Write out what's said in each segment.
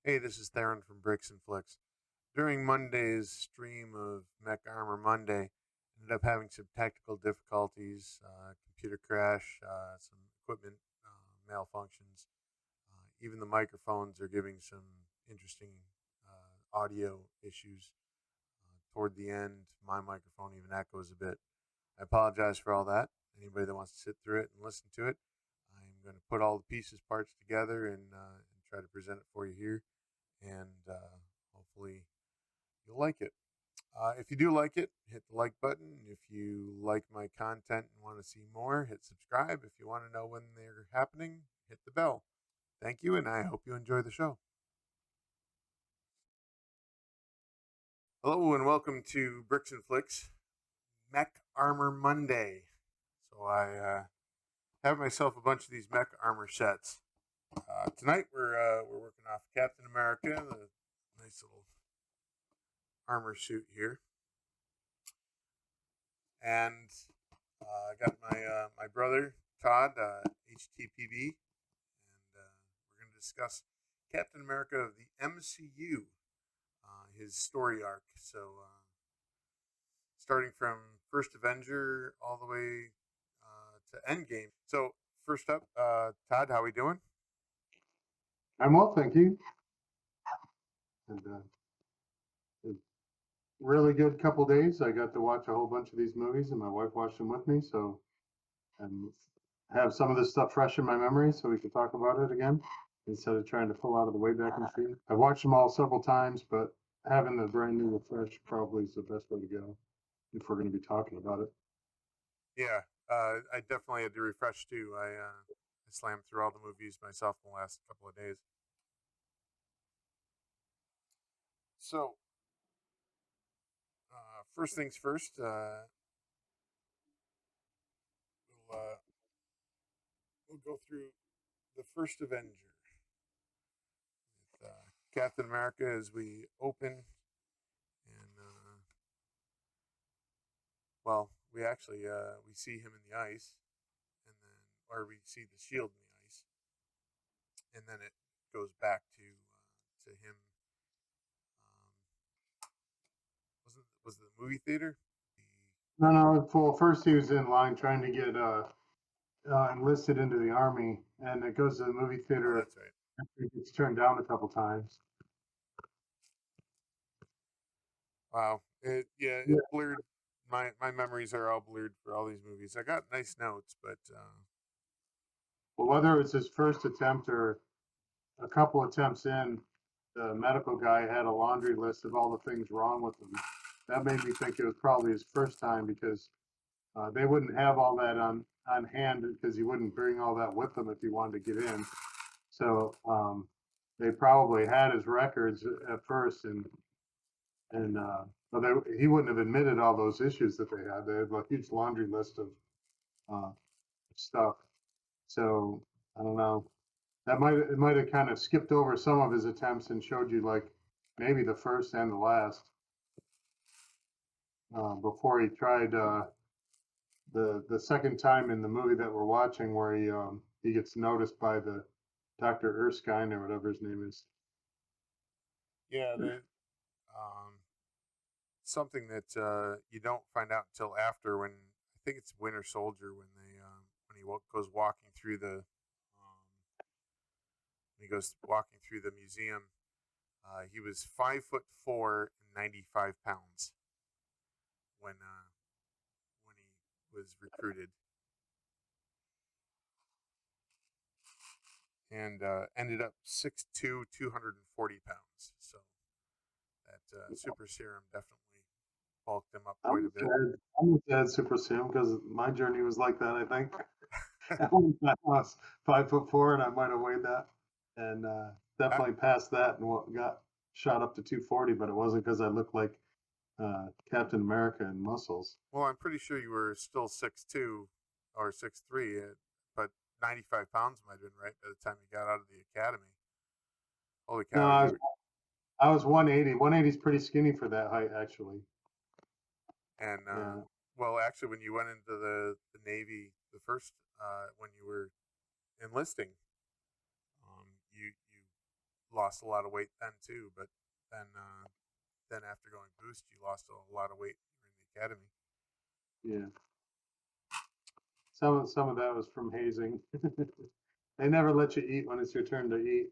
Hey, this is Theron from Bricks and Flicks. During Monday's stream of Mech Armor Monday, ended up having some technical difficulties, computer crash, some equipment malfunctions. Even the microphones are giving some interesting audio issues. Toward the end, my microphone even echoes a bit. I apologize for all that. Anybody that wants to sit through it and listen to it, I'm going to put all the pieces, parts together and try to present it for you here. And hopefully you'll like it. If you do like it, hit the like button. If you like my content and want to see more, hit subscribe. If you want to know when they're happening, hit the bell. Thank you, and I hope you enjoy the show. Hello, and welcome to Bricks and Flicks Mech Armor Monday. So I have myself a bunch of these Mech Armor sets. Tonight we're working off Captain America, the nice little armor suit here, and I got my brother Todd, HTPB, and we're going to discuss Captain America of the MCU, his story arc. So starting from First Avenger all the way to Endgame. So first up, Todd, how we doing? I'm well, thank you. And a really good couple days. I got to watch a whole bunch of these movies, and my wife watched them with me. So and have some of this stuff fresh in my memory, so we can talk about it again instead of trying to pull out of the Wayback Machine. I've watched them all several times, but having the brand new refresh probably is the best way to go if we're going to be talking about it. Yeah, I definitely had to refresh too. I slammed through all the movies myself in the last couple of days. So first things first, we'll go through the first Avenger with Captain America as we open, and well, we actually we see him in the ice, and then or we see the shield in the ice, and then it goes back to him. Was it the movie theater? No, no. Well, first he was in line trying to get enlisted into the army, and it goes to the movie Oh, theater that's right. after he gets turned down a couple times. Wow. It blurred. My memories are all blurred for all these movies. I got nice notes, but Well, whether it was his first attempt or a couple attempts in, the medical guy had a laundry list of all the things wrong with him. That made me think it was probably his first time because they wouldn't have all that on hand because he wouldn't bring all that with him if he wanted to get in. So they probably had his records at first, and but he wouldn't have admitted all those issues that they had. They had a huge laundry list of uh, stuff. So I don't know. It might have kind of skipped over some of his attempts and showed you like maybe the first and the last before he tried the second time in the movie that we're watching where he gets noticed by the Dr. Erskine or whatever his name is. yeah, the um, something that you don't find out until after when I think it's Winter Soldier when he goes walking through the when he goes walking through the museum. He was 5'4" and 95 pounds when he was recruited, and ended up 6'2", 240 pounds. So that super serum definitely bulked him up I quite a wish bit. I wish I had Super Sim because my journey was like that. I think I was 5'4" and I might have weighed that, and I, definitely passed that and got shot up to 240. But it wasn't because I looked like Captain America in muscles. well, I'm pretty sure you were still 6'2" or 6'3", but 95 pounds might have been right by the time you got out of the academy. Holy No, cow, you I was 180. 180 is pretty skinny for that height, actually. and Yeah. well, actually, when you went into the Navy, the first when you were enlisting, you lost a lot of weight then too, but then after going boost, you lost a lot of weight during the academy. Yeah. Some of that was from hazing. They never let you eat when it's your turn to eat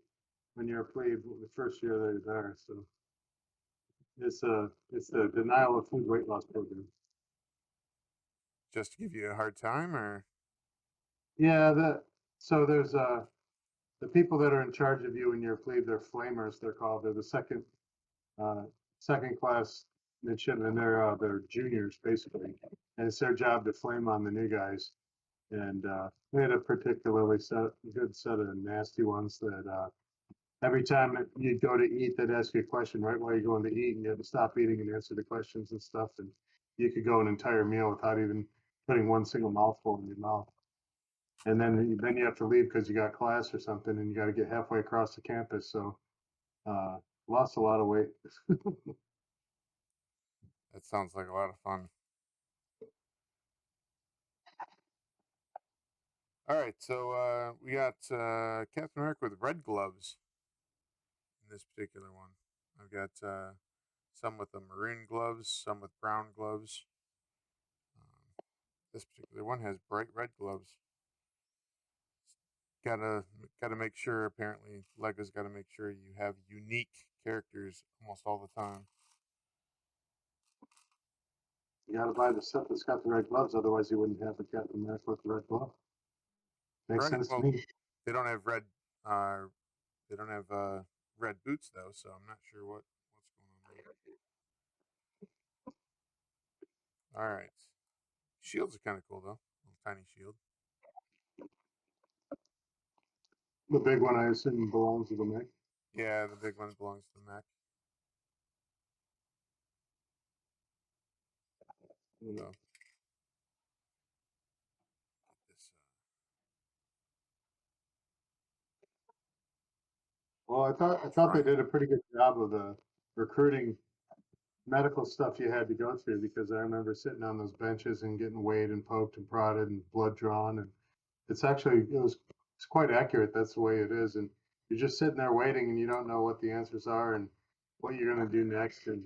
when you're a plebe the first year they're there. So it's a denial of food weight loss program. Just to give you a hard time, or Yeah, so there's the people that are in charge of you when you're a plebe, they're flamers, they're called. They're the uh, second class midshipmen. They're juniors basically, and it's their job to flame on the new guys. And we had a particularly good set of nasty ones that every time that you'd go to eat, they'd ask you a question right while you're going to eat, and you had to stop eating and answer the questions and stuff. And you could go an entire meal without even putting one single mouthful in your mouth. And then you have to leave because you got class or something, and you got to get halfway across the campus. So uh, lost a lot of weight. that sounds like a lot of fun. All right, so we got Captain America with red gloves in this particular one. I've got some with the maroon gloves, some with brown gloves. This particular one has bright red gloves. Gotta make sure. Apparently, Lego's got to make sure you have unique characters almost all the time. You got to buy the set that's got the red gloves, otherwise you wouldn't have the Captain America with the red glove. Makes Right. sense to Well, me. they don't have red. They don't have red boots though, so I'm not sure what's going on there. All right. Shields are kind of cool though. Little tiny shield. The big one, I assume, belongs to the mech. Yeah, the big one belongs to the mech. Mm. So this. Well, I thought they Trying. did a pretty good job of the recruiting medical stuff you had to go through, because I remember sitting on those benches and getting weighed and poked and prodded and blood drawn, and it's quite accurate. That's the way it is, and you're just sitting there waiting and you don't know what the answers are and what you're going to do next, and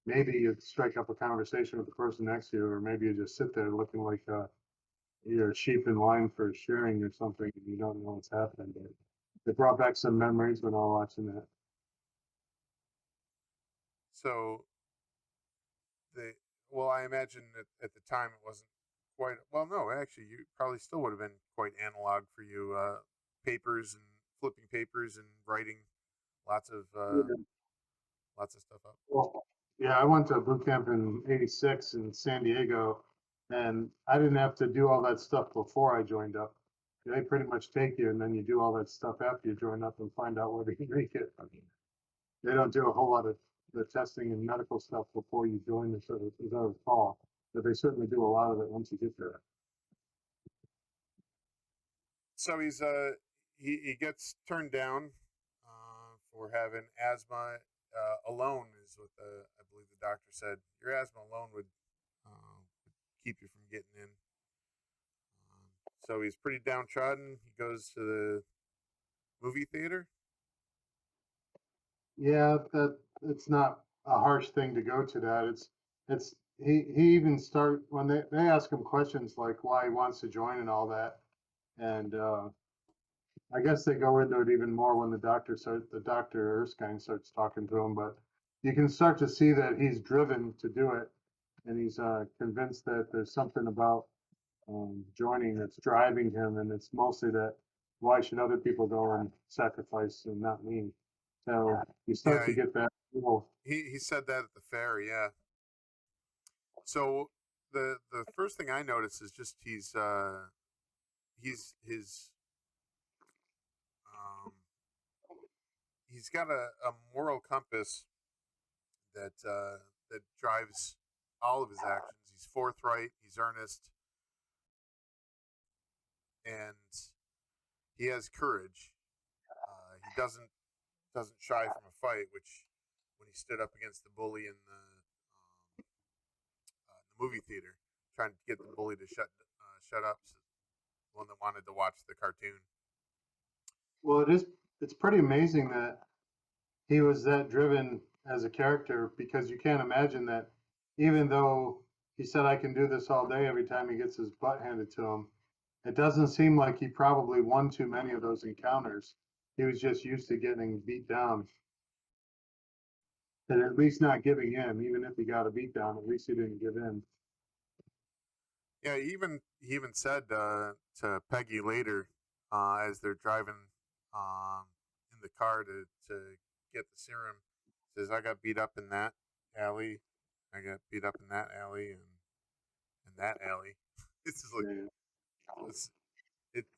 maybe you strike up a conversation with the person next to you, or maybe you just sit there looking like you're a sheep in line for shearing or something, and you don't know what's happening. But it brought back some memories when I was watching that. So the well, I imagine that at the time it wasn't quite. Well, no, actually, you probably still would have been quite analog for you. Papers and flipping papers and writing lots of uh, Yeah. lots of stuff up. Well, yeah, I went to boot camp in '86 in San Diego, and I didn't have to do all that stuff before I joined up. They pretty much take you, and then you do all that stuff after you join up and find out whether you make it. I mean, they don't do a whole lot of the testing and medical stuff before you join, as I recall, but they certainly do a lot of it once you get there. So he gets turned down for having asthma alone is what I believe the doctor said. Your asthma alone would keep you from getting in. So he's pretty downtrodden. He goes to the movie theater. Yeah, that it's not a harsh thing to go to that. It's he even start when they ask him questions like why he wants to join and all that, and I guess they go into it even more when the doctor Erskine starts talking to him. But you can start to see that he's driven to do it, and he's convinced that there's something about joining that's driving him, and it's mostly that why should other people go and sacrifice and not me? So you start Yeah, to get that little. he said that at the fair. Yeah. So the first thing I notice is just he's his um, he's got a moral compass that drives all of his actions. He's forthright. He's earnest, and he has courage. He doesn't shy from a fight, which when he stood up against the bully in the movie theater, trying to get the bully to shut up, the one that wanted to watch the cartoon. Well, it's pretty amazing that he was that driven as a character, because you can't imagine that even though he said I can do this all day every time he gets his butt handed to him, it doesn't seem like he probably won too many of those encounters. He was just used to getting beat down and at least not giving in. Even if he got a beat down, at least he didn't give in. Yeah, he even said to Peggy later, as they're driving um, in the car to get the serum, says, "I got beat up in that alley, I got beat up in that alley, and that alley." It's just like Yeah. it's,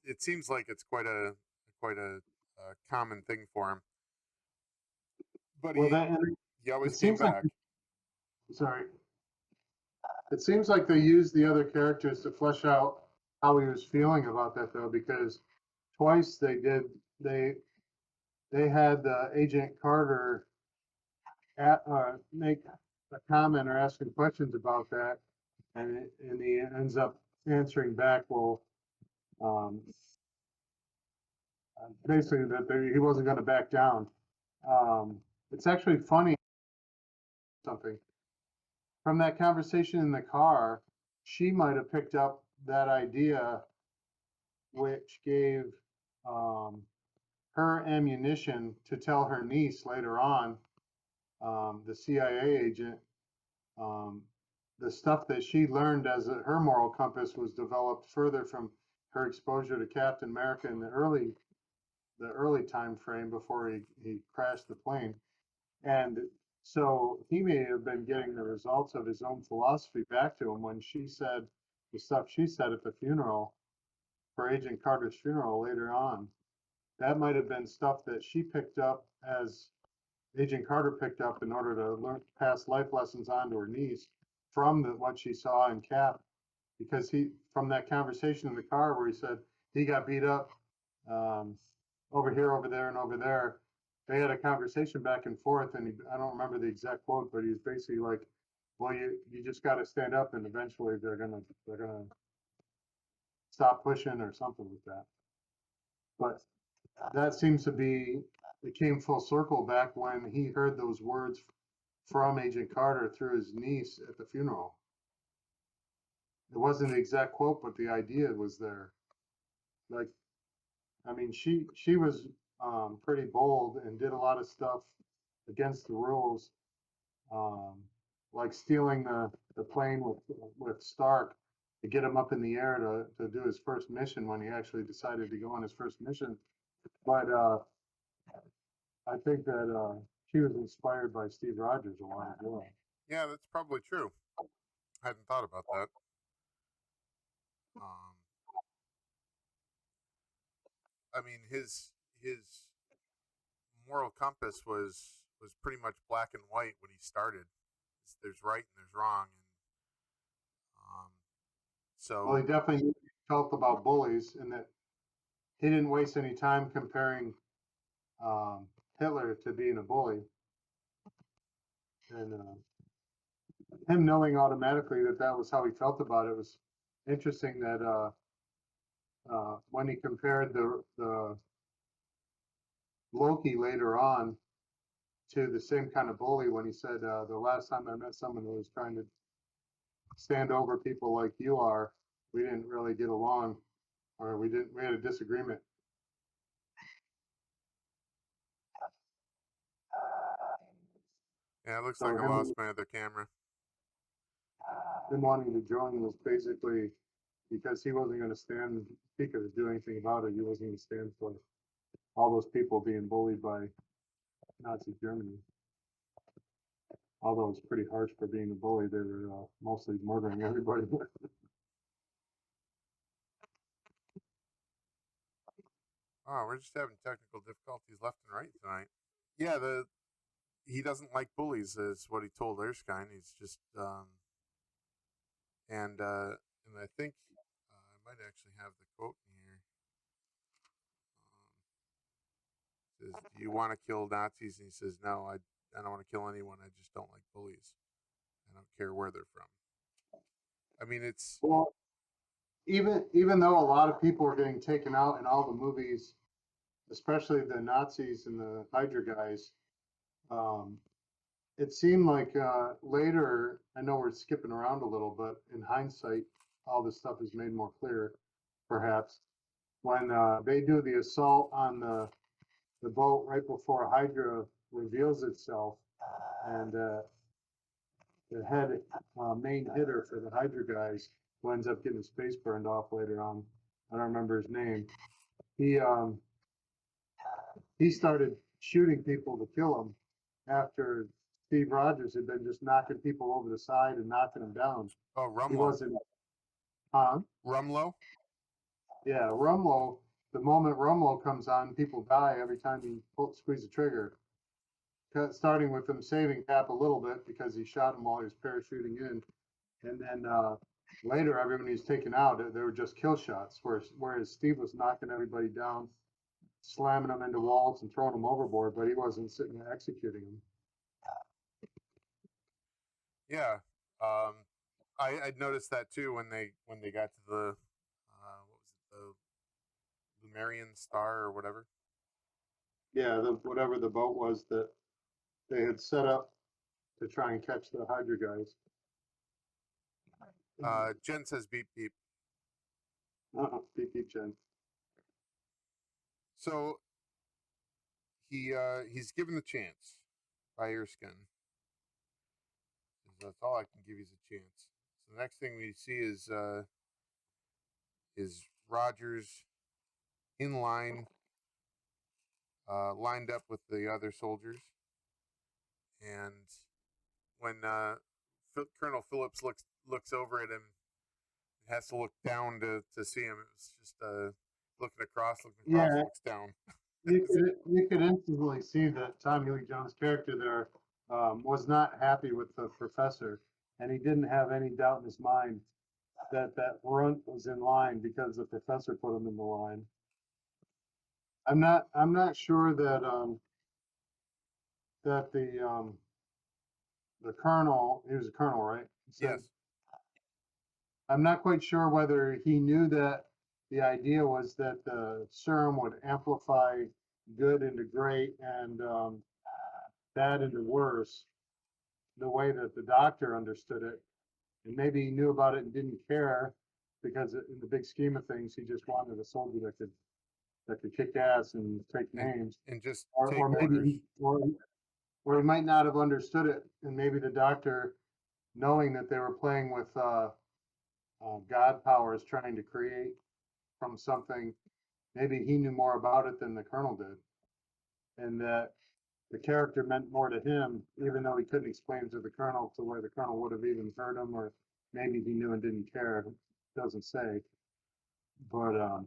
it seems like it's quite a common thing for him, but Well, he that and he always it came seems like, back. sorry, it seems like they used the other characters to flesh out how he was feeling about that, though, because twice they they had Agent Carter make a comment or asking questions about that, and he ends up answering back, well, um, basically that he wasn't going to back down. It's actually funny something from that conversation in the car. She might have picked up that idea, which gave um, her ammunition to tell her niece later on, the CIA agent, um, the stuff that she learned as her moral compass was developed further from her exposure to Captain America in the early time frame before he crashed the plane. And so he may have been getting the results of his own philosophy back to him when she said the stuff she said at the funeral, for Agent Carter's funeral later on. That might have been stuff that she picked up as Agent Carter picked up in order to learn pass life lessons on to her niece from what she saw in Cap, because he from that conversation in the car where he said he got beat up, um, over here, over there, and over there. They had a conversation back and forth, and I don't remember the exact quote, but he's basically like, "Well, you just got to stand up, and eventually they're gonna stop pushing or something like that." But that seems to be it came full circle back when he heard those words from Agent Carter through his niece at the funeral. It wasn't the exact quote, but the idea was there. Like, I mean, she was pretty bold and did a lot of stuff against the rules, um, like stealing the plane with Stark to get him up in the air to do his first mission when he actually decided to go on his first mission. But I think that she was inspired by Steve Rogers a while ago. Yeah, that's probably true. I hadn't thought about that. Um, I mean, his moral compass was pretty much black and white when he started. There's right and there's wrong, and um, Well, so he definitely felt about bullies, and that he didn't waste any time comparing um, Hitler to being a bully, and him knowing automatically that that was how he felt about it was interesting. That when he compared the Loki later on to the same kind of bully, when he said the last time I met someone who was trying to stand over people like you are, we didn't really get along, or we had a disagreement. yeah, it looks like So I lost my other camera. him wanting to join was basically because he wasn't going to stand, he could do anything about it. He wasn't going to stand for all those people being bullied by Nazi Germany. Although it's pretty harsh for being a bully, they were mostly murdering everybody. Oh, we're just having technical difficulties left and right tonight. Yeah, the he doesn't like bullies, is what he told Erskine. He's just and I think I might actually have the quote in here. Says, "Do you want to kill Nazis?" And he says, "No, I don't want to kill anyone. I just don't like bullies. I don't care where they're from." I mean, it's Well, even though a lot of people are getting taken out in all the movies, especially the Nazis and the Hydra guys, It seemed like later, I know we're skipping around a little, but in hindsight, all this stuff is made more clear, perhaps. When they do the assault on the boat right before Hydra reveals itself, and the head main hitter for the Hydra guys, who ends up getting his face burned off later on, I don't remember his name. He he started shooting people to kill him after Steve Rogers had been just knocking people over the side and knocking them down. Oh, He Rumlow. wasn't, huh? Rumlow. Yeah, Rumlow. The moment Rumlow comes on, people die every time he squeeze the trigger. Starting with him saving Cap a little bit because he shot him while he was parachuting in, and then later everyone he's taken out, they were just kill shots. Whereas Steve was knocking everybody down, slamming them into walls and throwing them overboard, but he wasn't sitting there executing them. Yeah. I'd noticed that too when they got to the what was it, the Lumerian star or whatever. Yeah, whatever the boat was that they had set up to try and catch the Hydra guys. Jen says beep beep. Beep beep Jen. So he's given the chance by Erskine. That's all I can give you is a chance. So the next thing we see is Rogers in line, lined up with the other soldiers, and when Colonel Phillips looks over at him, has to look down to see him. It was just looking across, Yeah, looks down. you could instantly see that Tommy Lee Jones' character there was not happy with the professor, and he didn't have any doubt in his mind that that runt was in line because the professor put him in the line. I'm not sure that that the colonel, he was a colonel, right? He said, Yes. I'm not quite sure whether he knew that the idea was that the serum would amplify good into great and bad into worse, the way that the doctor understood it. And maybe he knew about it and didn't care because in the big scheme of things, he just wanted a soldier that could kick ass and take and names. and just Or take maybe orders. or he might not have understood it, and maybe the doctor, knowing that they were playing with God powers, trying to create from something, maybe he knew more about it than the colonel did, and that the character meant more to him, even though he couldn't explain to the colonel to where the colonel would have even heard him, or maybe he knew and didn't care. It doesn't say, but the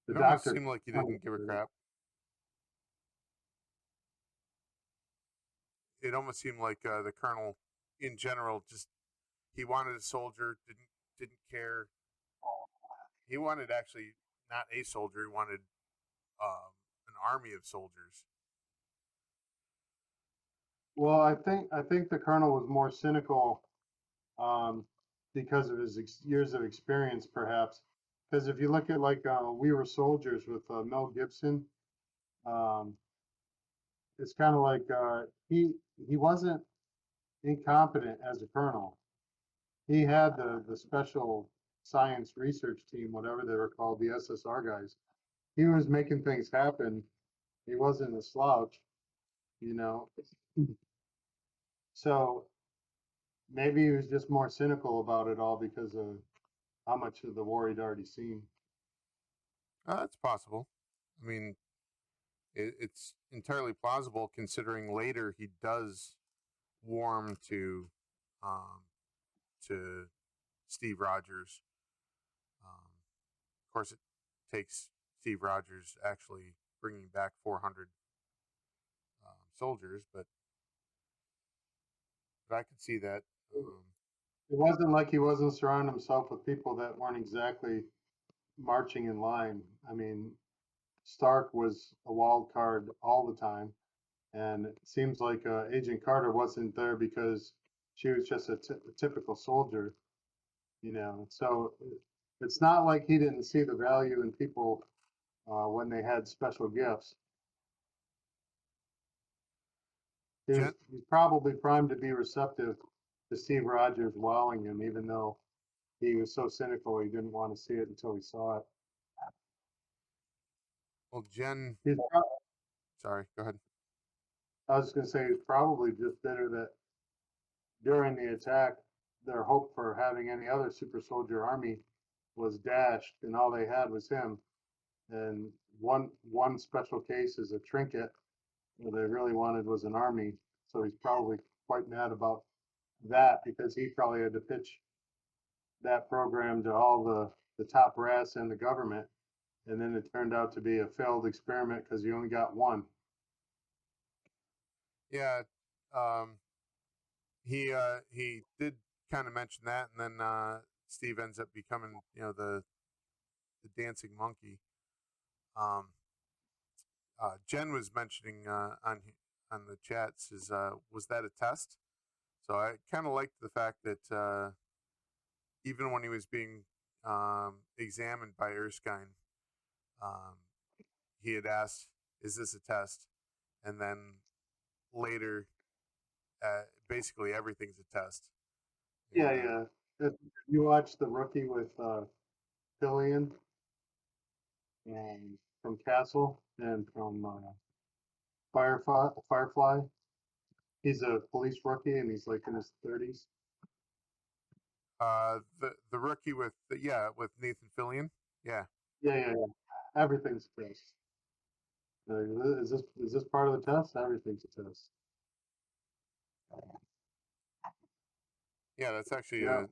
It almost doctor seemed like he didn't give a understood it. crap. It almost seemed like the colonel, in general, just he wanted a soldier, didn't care. He wanted actually not a soldier. He wanted an army of soldiers. Well, I think the colonel was more cynical um, because of his years of experience, perhaps. Because if you look at like We Were Soldiers with Mel Gibson, um, it's kind of like he wasn't incompetent as a colonel. He had the special science research team, whatever they were called, the SSR guys. He was making things happen. He wasn't a slouch, you know. So maybe he was just more cynical about it all because of how much of the war he'd already seen. That's possible. I mean, it's entirely plausible considering later he does warm um, to Steve Rogers. Of course, it takes Steve Rogers actually bringing back 400 soldiers, but I could see that. It wasn't like he wasn't surrounding himself with people that weren't exactly marching in line. I mean, Stark was a wild card all the time, and it seems like Agent Carter wasn't there because she was just a typical soldier, you know. So it's not like he didn't see the value in people when they had special gifts. He's probably primed to be receptive to Steve Rogers wowing him, even though he was so cynical he didn't want to see it until he saw it. Well, Jen, He's, sorry, go ahead. I was just going to say he's probably just bitter that during the attack, their hope for having any other super soldier army was dashed, and all they had was him. And one special case is a trinket. What they really wanted was an army, so he's probably quite mad about that because he probably had to pitch that program to all the top brass in the government, and then it turned out to be a failed experiment because you only got one. Yeah, he did kind of mention that, and then Steve ends up becoming the dancing monkey. Um, Jen was mentioning on the chats is was that a test? So I kind of liked the fact that even when he was being examined by Erskine, um, he had asked, "Is this a test?" And then later, basically everything's a test. And Yeah, yeah. You watched The Rookie with Fillion and from Castle and from Firefly. He's a police rookie and he's like in his 30s. the rookie with with Nathan Fillion, yeah. Yeah, yeah, yeah. Everything's a test. Is this part of the test? Everything's a test. Yeah, that's actually Yeah.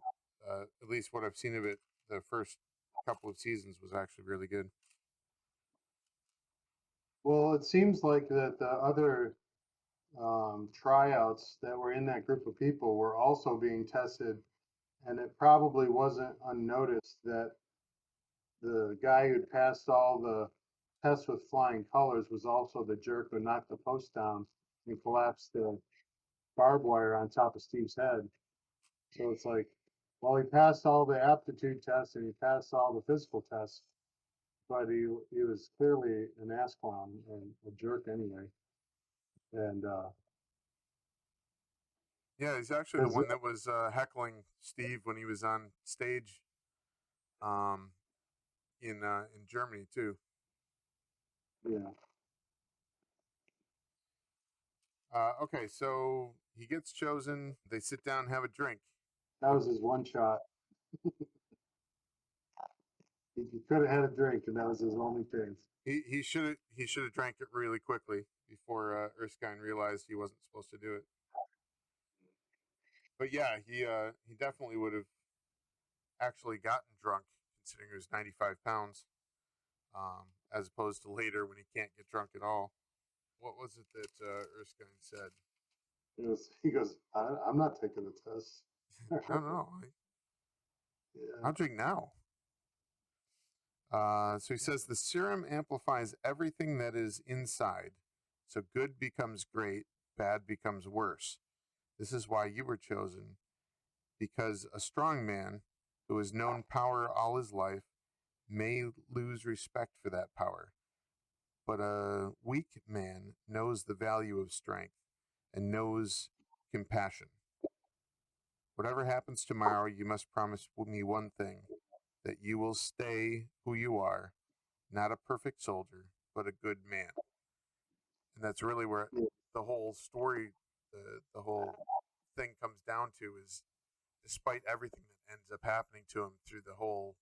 at least what I've seen of it. The first couple of seasons was actually really good. Well, it seems like that the other tryouts that were in that group of people were also being tested, and it probably wasn't unnoticed that the guy who'd passed all the tests with flying colors was also the jerk who knocked the post down and collapsed the barbed wire on top of Steve's head. So it's like, well, he passed all the aptitude tests and he passed all the physical tests, but he was clearly an ass clown and a jerk anyway. And Yeah, he's actually the because one that was heckling Steve when he was on stage um, in Germany too. yeah, Okay, so he gets chosen. They sit down, and have a drink. that was his one shot. He could have had a drink, and that was his only chance. He should have drank it really quickly before Erskine realized he wasn't supposed to do it. But yeah, he definitely would have actually gotten drunk considering he was 95 pounds, as opposed to later when he can't get drunk at all. What was it that Erskine said? He goes, I'm not taking the test. No, no, no. Yeah, I'll drink now. So he says the serum amplifies everything that is inside. So good becomes great, bad becomes worse. This is why you were chosen, because a strong man who has known power all his life may lose respect for that power. But a weak man knows the value of strength and knows compassion. Whatever happens tomorrow, you must promise me one thing, that you will stay who you are, not a perfect soldier, but a good man. And that's really where yeah, the whole story, the whole thing comes down to is despite everything that ends up happening to him through the whole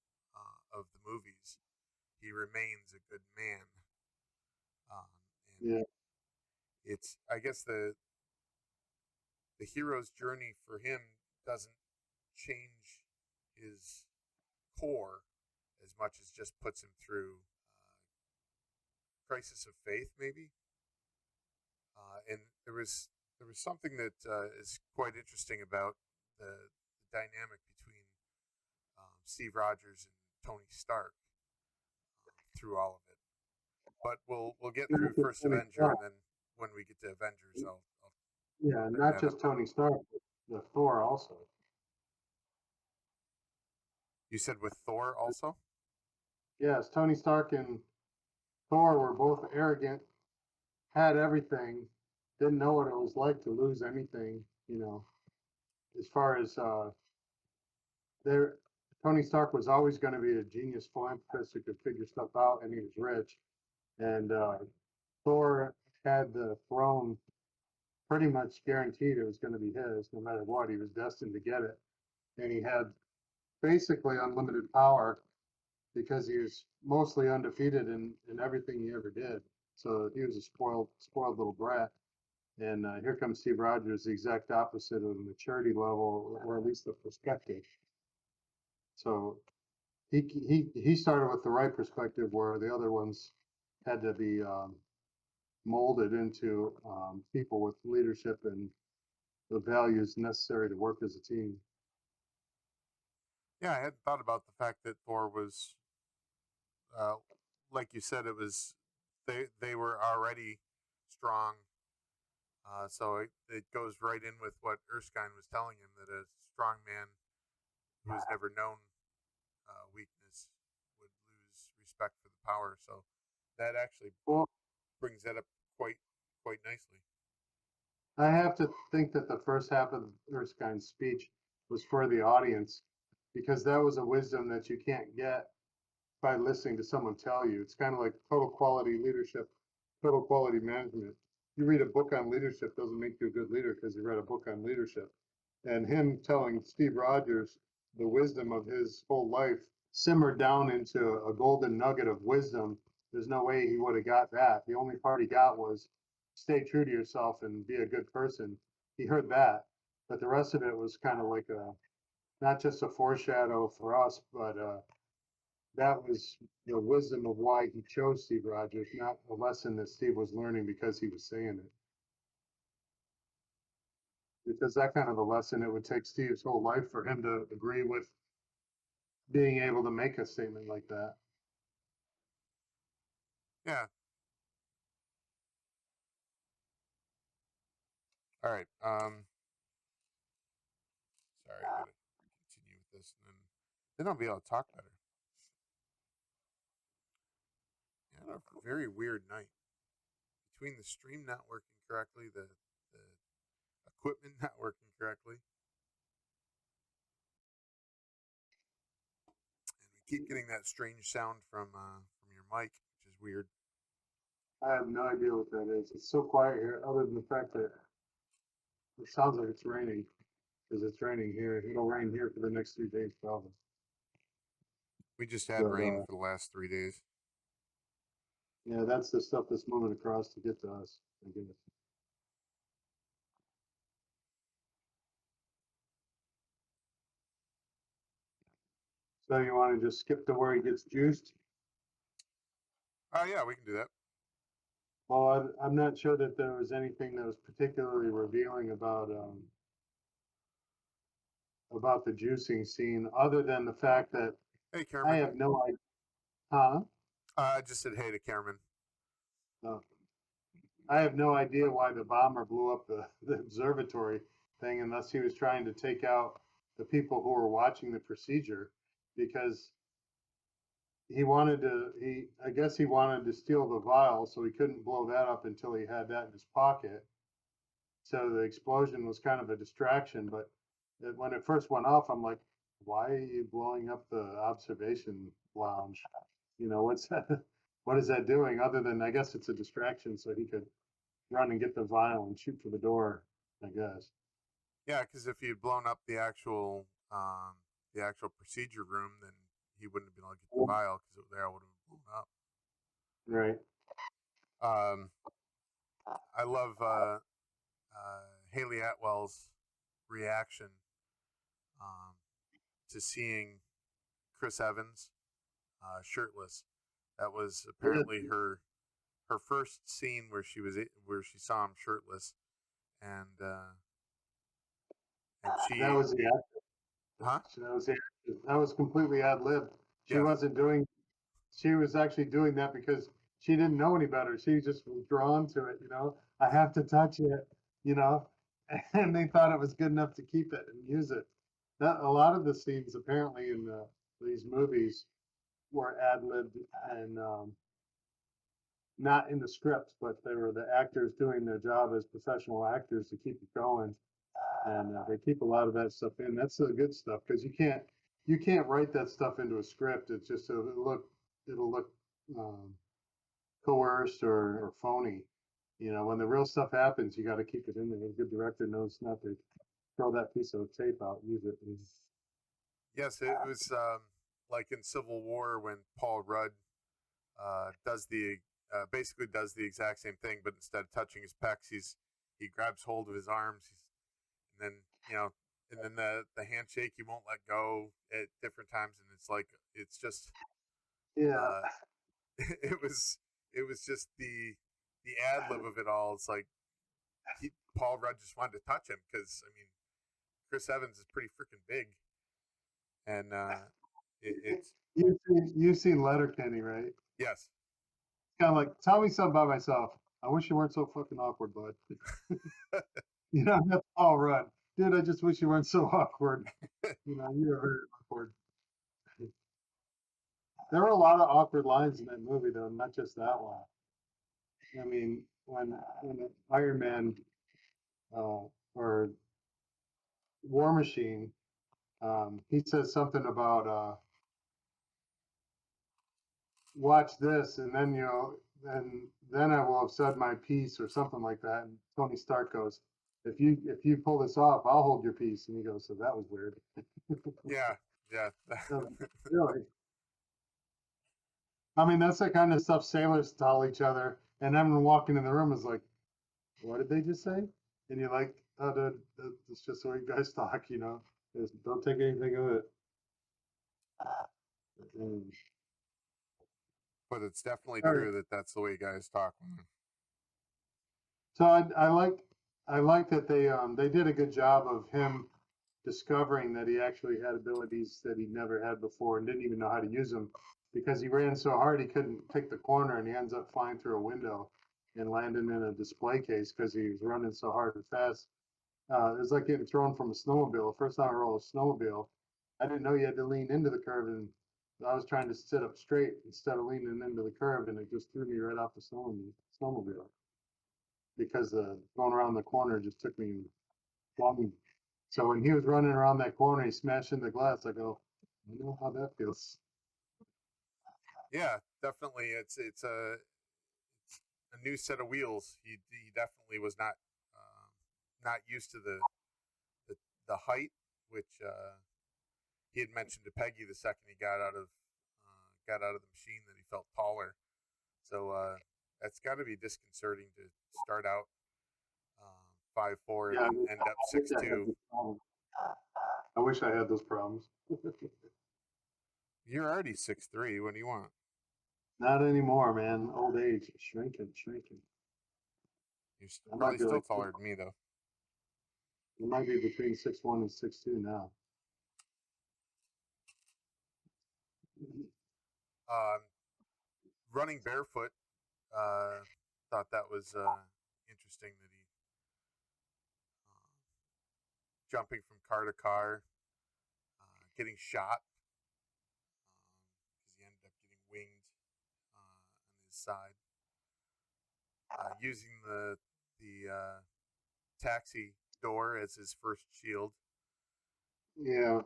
of the movies, he remains a good man. Um, and yeah, it's, I guess, the hero's journey for him doesn't change his core as much as just puts him through crisis of faith, maybe. And there was something that is quite interesting about the dynamic between Steve Rogers and Tony Stark through all of it. But we'll get not through just First Tony Avenger, Stark. and then when we get to Avengers, I'll Yeah, bring not that up. just Tony Stark, but the Thor also. You said with Thor also. Yes, Tony Stark and Thor were both arrogant, had everything, didn't know what it was like to lose anything, as far as there. Tony Stark was always going to be a genius philanthropist who could figure stuff out, and he was rich. And Thor had the throne pretty much guaranteed it was going to be his, no matter what. He was destined to get it, and he had basically unlimited power because he was mostly undefeated in everything he ever did. So he was a spoiled little brat. And here comes Steve Rogers, the exact opposite of the maturity level, or at least the perspective. So he started with the right perspective, where the other ones had to be molded into people with leadership and the values necessary to work as a team. Yeah, I hadn't thought about the fact that Thor was, uh, like you said, it was they were already strong. So it goes right in with what Erskine was telling him, that a strong man who has never known weakness would lose respect for the power. So that actually Well, brings that up quite nicely. I have to think that the first half of Erskine's speech was for the audience because that was a wisdom that you can't get by listening to someone tell you. It's kind of like total quality leadership, total quality management. You read a book on leadership doesn't make you a good leader because you read a book on leadership. And him telling Steve Rogers the wisdom of his whole life simmered down into a golden nugget of wisdom. There's no way he would have got that. The only part he got was stay true to yourself and be a good person. He heard that, but the rest of it was kind of like a not just a foreshadow for us, but that was the wisdom of why he chose Steve Rogers, not a lesson that Steve was learning because he was saying it. Because that kind of a lesson, it would take Steve's whole life for him to agree with being able to make a statement like that. Yeah. All right. Sorry, I gotta continue with this, and then I'll be able to talk better. Yeah, I had a very weird night. Between the stream not working correctly, the equipment not working correctly, and we keep getting that strange sound from your mic, which is weird. I have no idea what that is. It's so quiet here, other than the fact that it sounds like it's raining, because it's raining here. It'll rain here for the next 3 days, probably. We just had But rain for the last 3 days. yeah, that's the stuff that's moving across to get to us, I guess. So you want to just skip to where he gets juiced? Oh yeah, we can do that. Well, I'm not sure that there was anything that was particularly revealing about the juicing scene, other than the fact that Hey, I Cameron. have no idea. Huh? I just said hey to Cameron. No. I have no idea why the bomber blew up the observatory thing unless he was trying to take out the people who were watching the procedure because I guess he wanted to steal the vial, so he couldn't blow that up until he had that in his pocket. So the explosion was kind of a distraction, but when it first went off, I'm like, why are you blowing up the observation lounge? What's that? What is that doing other than I guess it's a distraction so he could run and get the vial and shoot for the door, I guess. Yeah, because if he'd blown up the actual procedure room, then he wouldn't have been able to get the vial because there would have blown up. Right. Um, I love Haley Atwell's reaction um, to seeing Chris Evans shirtless. That was apparently her first scene where she saw him shirtless, and That she, was the huh? that was completely ad lib. She Yes, wasn't doing she was actually doing that because she didn't know any better. She just was drawn to it. I have to touch it, you know, and they thought it was good enough to keep it and use it. That a lot of the scenes apparently in these movies were ad libbed and not in the script, but they were the actors doing their job as professional actors to keep it going, and they keep a lot of that stuff in. That's the good stuff because you can't write that stuff into a script. It's just it'll look um, coerced or phony. You know, when the real stuff happens, you got to keep it in there. A good director knows not to throw that piece of tape out. Use it. Yes, it was like in Civil War when Paul Rudd does the basically does the exact same thing, but instead of touching his pecs, he grabs hold of his arms, and then and then the handshake he won't let go at different times, and it's like it's just Yeah, uh, it was just the ad lib of it all. It's like Paul Rudd just wanted to touch him because I mean Chris Evans is pretty freaking big, and it's you've seen Letterkenny, right? yes. Kind of like, tell me something about myself. I wish you weren't so fucking awkward, bud. You know, that's all right. Dude, I just wish you weren't so awkward. You know, you're very awkward. There were a lot of awkward lines in that movie, though, not just that one. I mean, when Iron Man or War Machine, he says something about watch this, and then then I will have said my piece or something like that. And Tony Stark goes, if you pull this off, I'll hold your piece. And he goes, so that was weird. Yeah, yeah. Really? I mean, that's the kind of stuff sailors tell each other, and everyone walking in the room is like, "What did they just say?" And you're like, "Oh, dude, that's just the way you guys talk, you know. Just don't take anything of it." And, But it's definitely all right. true that that's the way guys talk. So I like that they did a good job of him discovering that he actually had abilities that he never had before and didn't even know how to use them because he ran so hard he couldn't take the corner and he ends up flying through a window and landing in a display case because he was running so hard and fast. It was like getting thrown from a snowmobile. First time I rode a snowmobile, I didn't know you had to lean into the curve, and I was trying to sit up straight instead of leaning into the curve, and it just threw me right off the snowmobile because going around the corner just took me long. So when he was running around that corner, he smashed into the glass. I go, I know how that feels. Yeah, definitely. It's a new set of wheels. He definitely was not used to the the height, which he had mentioned to Peggy the second he got out of the machine that he felt taller. So that's got to be disconcerting to start out 5'4" and Yeah, then end up wish six I had two. those problems. I wish I had those problems. You're already 6'3". What do you want? Not anymore, man. Old age, shrinking, shrinking. You're I probably might be still like, taller than me though. it might be between 6'1" and 6'2" now. Um, Running barefoot. Thought that was interesting that he jumping from car to car, getting shot because he ended up getting winged on his side, using the taxi door as his first shield. Yeah,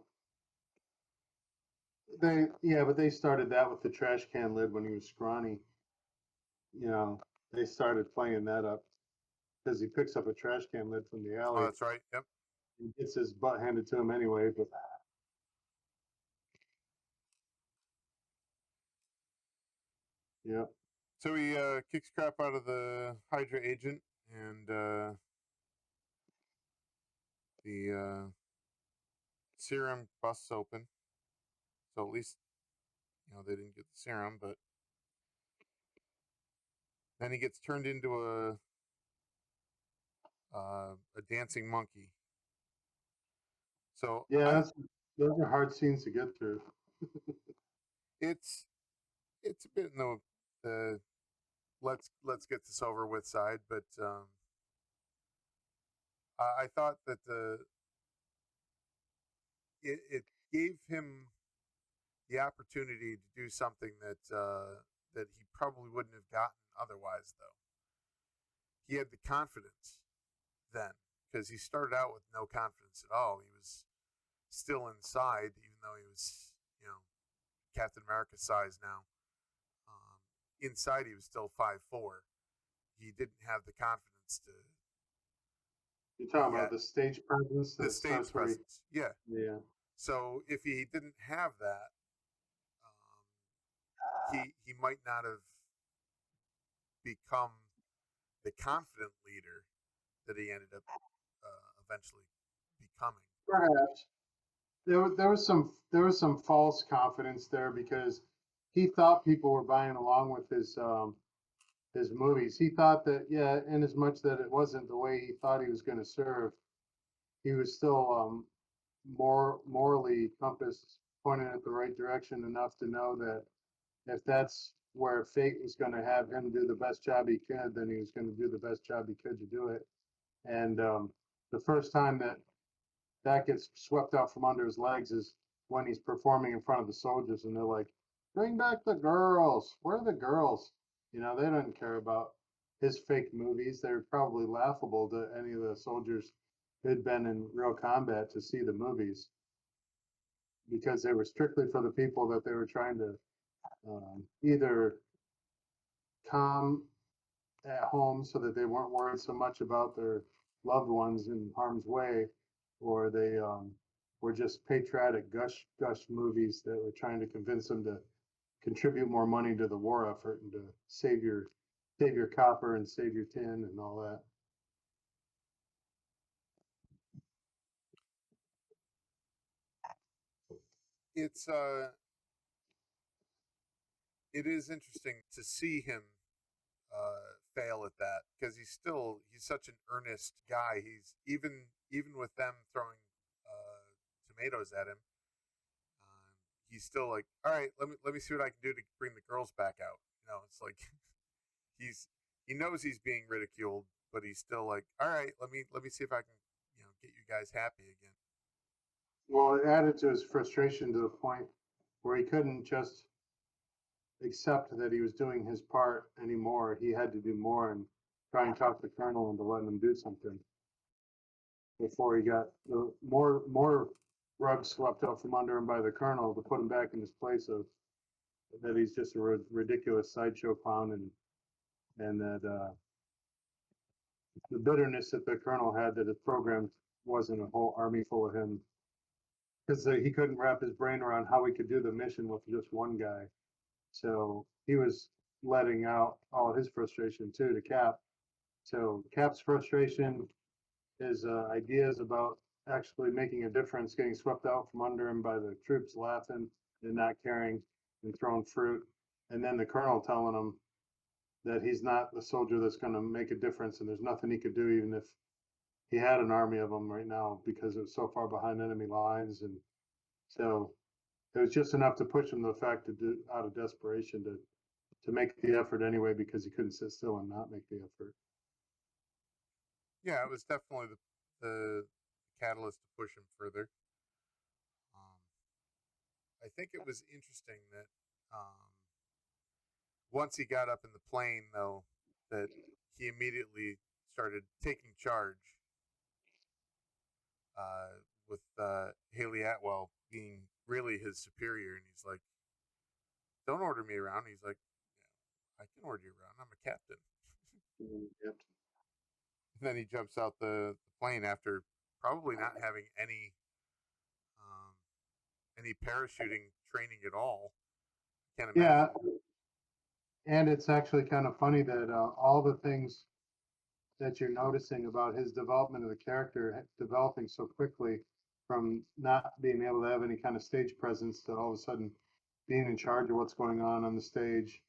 but they started that with the trash can lid when he was scrawny. You know, they started playing that up because he picks up a trash can lid from the Oh, alley. that's right. Yep. He gets his butt handed to him anyway. But yeah, So he kicks crap out of the Hydra agent, and the serum busts open. So at least they didn't get the serum, but then he gets turned into a dancing monkey. So yeah, those are hard scenes to get through. it's it's a bit in the let's get this over with side, but I thought that it gave him the opportunity to do something that that he probably wouldn't have gotten otherwise, though. He had the confidence then, because he started out with no confidence at all. He was still inside, even though he was, Captain America size now. Um, Inside, he was still 5'4". He didn't have the confidence to You're talking about yet. the stage presence The that stage starts where he, presence, yeah. yeah. So if he didn't have that, um, he might not have become the confident leader that he ended up eventually becoming. Perhaps there was some false confidence there because he thought people were buying along with his movies. He thought that, yeah, in as much that it wasn't the way he thought he was going to serve, he was still more morally compassed, pointing at the right direction enough to know that if that's where fate was going to have him do the best job he could, then he was going to do the best job he could to do it. And the first time that gets swept out from under his legs is when he's performing in front of the soldiers, and they're like, "Bring back the girls. Where are the girls?" They don't care about his fake movies. They're probably laughable to any of the soldiers who'd been in real combat to see the movies because they were strictly for the people that they were trying to either calm at home so that they weren't worried so much about their loved ones in harm's way, or they were just patriotic gush movies that were trying to convince them to contribute more money to the war effort and to save your copper and save your tin and all that. It's it is interesting to see him fail at that because he's such an earnest guy. He's even with them throwing tomatoes at him, he's still like, all right, let me see what I can do to bring the girls back out. It's like he's he knows he's being ridiculed, but he's still like, all right, let me see if I can get you guys happy again. Well, it added to his frustration to the point where he couldn't just accept that he was doing his part anymore. He had to do more and try and talk the colonel into letting him do something before he got the more rugs swept out from under him by the colonel to put him back in his place of that he's just a ridiculous sideshow clown, and that the bitterness that the colonel had that his program wasn't a whole army full of him because he couldn't wrap his brain around how he could do the mission with just one guy. So he was letting out all his frustration too to Cap. So Cap's frustration, his ideas about actually making a difference, getting swept out from under him by the troops laughing and not caring and throwing fruit, and then the colonel telling him that he's not the soldier that's going to make a difference, and there's nothing he could do even if he had an army of them right now because it was so far behind enemy lines, and so it was just enough to push him to the fact to do out of desperation to make the effort anyway because he couldn't sit still and not make the effort. Yeah, it was definitely the catalyst to push him further. Um, I think it was interesting that once he got up in the plane, though, that he immediately started taking charge with Haley Atwell being really his superior, and he's like, "Don't order me around." He's like, "Yeah, I can order you around. I'm a captain." Yep. And then he jumps out the plane after probably not having um, any parachuting training at all. Can't Yeah, imagine. and it's actually kind of funny that all the things that you're noticing about his development of the character developing so quickly from not being able to have any kind of stage presence to all of a sudden being in charge of what's going on the stage.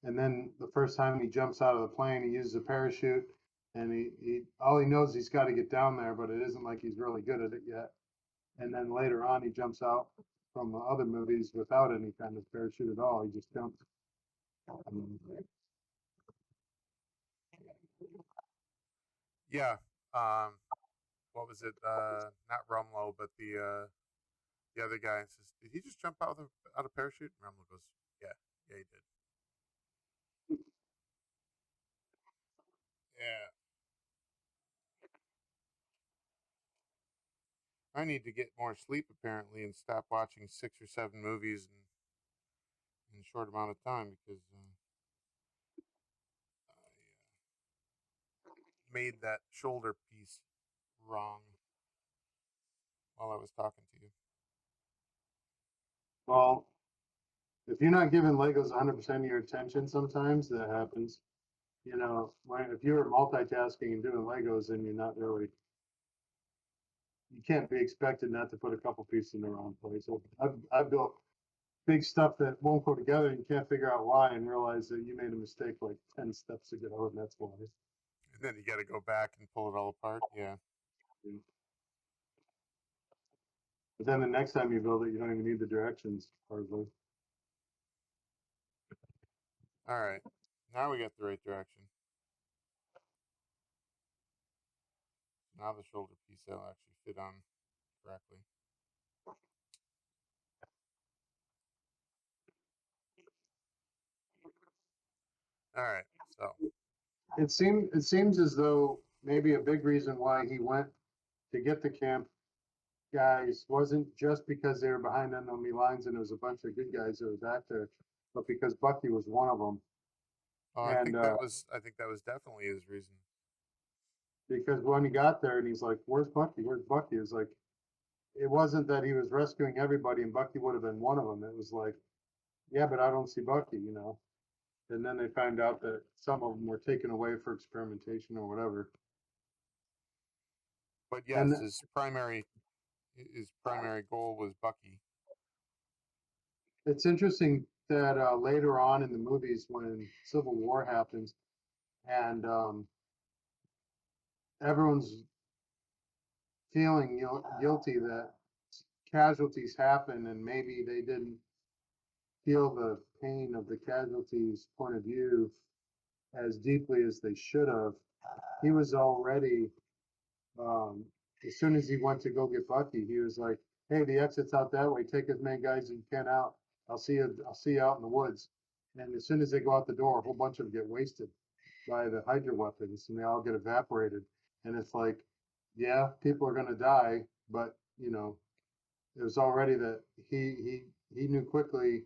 And then the first time he jumps out of the plane, he uses a parachute, and he all he knows he's got to get down there, but it isn't like he's really good at it yet. And then later on, he jumps out from the other movies without any kind of parachute at all. He just jumps. Um, Yeah. What was it? Not Rumlow, but the other guy says, "Did he just jump out of parachute?" And Rumlow goes, "Yeah, yeah, he did." Yeah. I need to get more sleep apparently and stop watching 6 or 7 movies in a short amount of time because I made that shoulder piece wrong while I was talking to you. Well, if you're not giving Legos 100% of your attention, sometimes that happens. You know, if you're multitasking and doing Legos, then you're not really, you can't be expected not to put a couple pieces in the wrong place. So I've built big stuff that won't go together and you can't figure out why and realize that you made a mistake like 10 steps ago, and that's why. And then you got to go back and pull it all apart. Yeah. But then the next time you build it, you don't even need the directions hardly. All right. Now we got the right direction. Now the shoulder piece will actually fit on correctly. All right. So It seems as though maybe a big reason why he went to get the camp guys wasn't just because they were behind enemy lines and there was a bunch of good guys that were back there, but because Bucky was one of them. I And think that was definitely his reason. because when he got there and he's like, "Where's Bucky? Where's Bucky?" It's like it wasn't that he was rescuing everybody and Bucky would have been one of them. It was like, yeah, but I don't see Bucky, you know. And then they found out that some of them were taken away for experimentation or whatever. But And yes, his primary goal was Bucky. it's interesting that later on in the movies, when Civil War happens, and everyone's feeling guilty that casualties happen, and maybe they didn't feel the pain of the casualties' point of view as deeply as they should have. He was already, um, as soon as he went to go get Bucky, he was like, "Hey, the exit's out that way. Take as many guys as you can out. I'll see you. I'll see you out in the woods." And as soon as they go out the door, a whole bunch of them get wasted by the Hydra weapons, and they all get evaporated. And it's like, yeah, people are gonna die, but it was already that he knew quickly,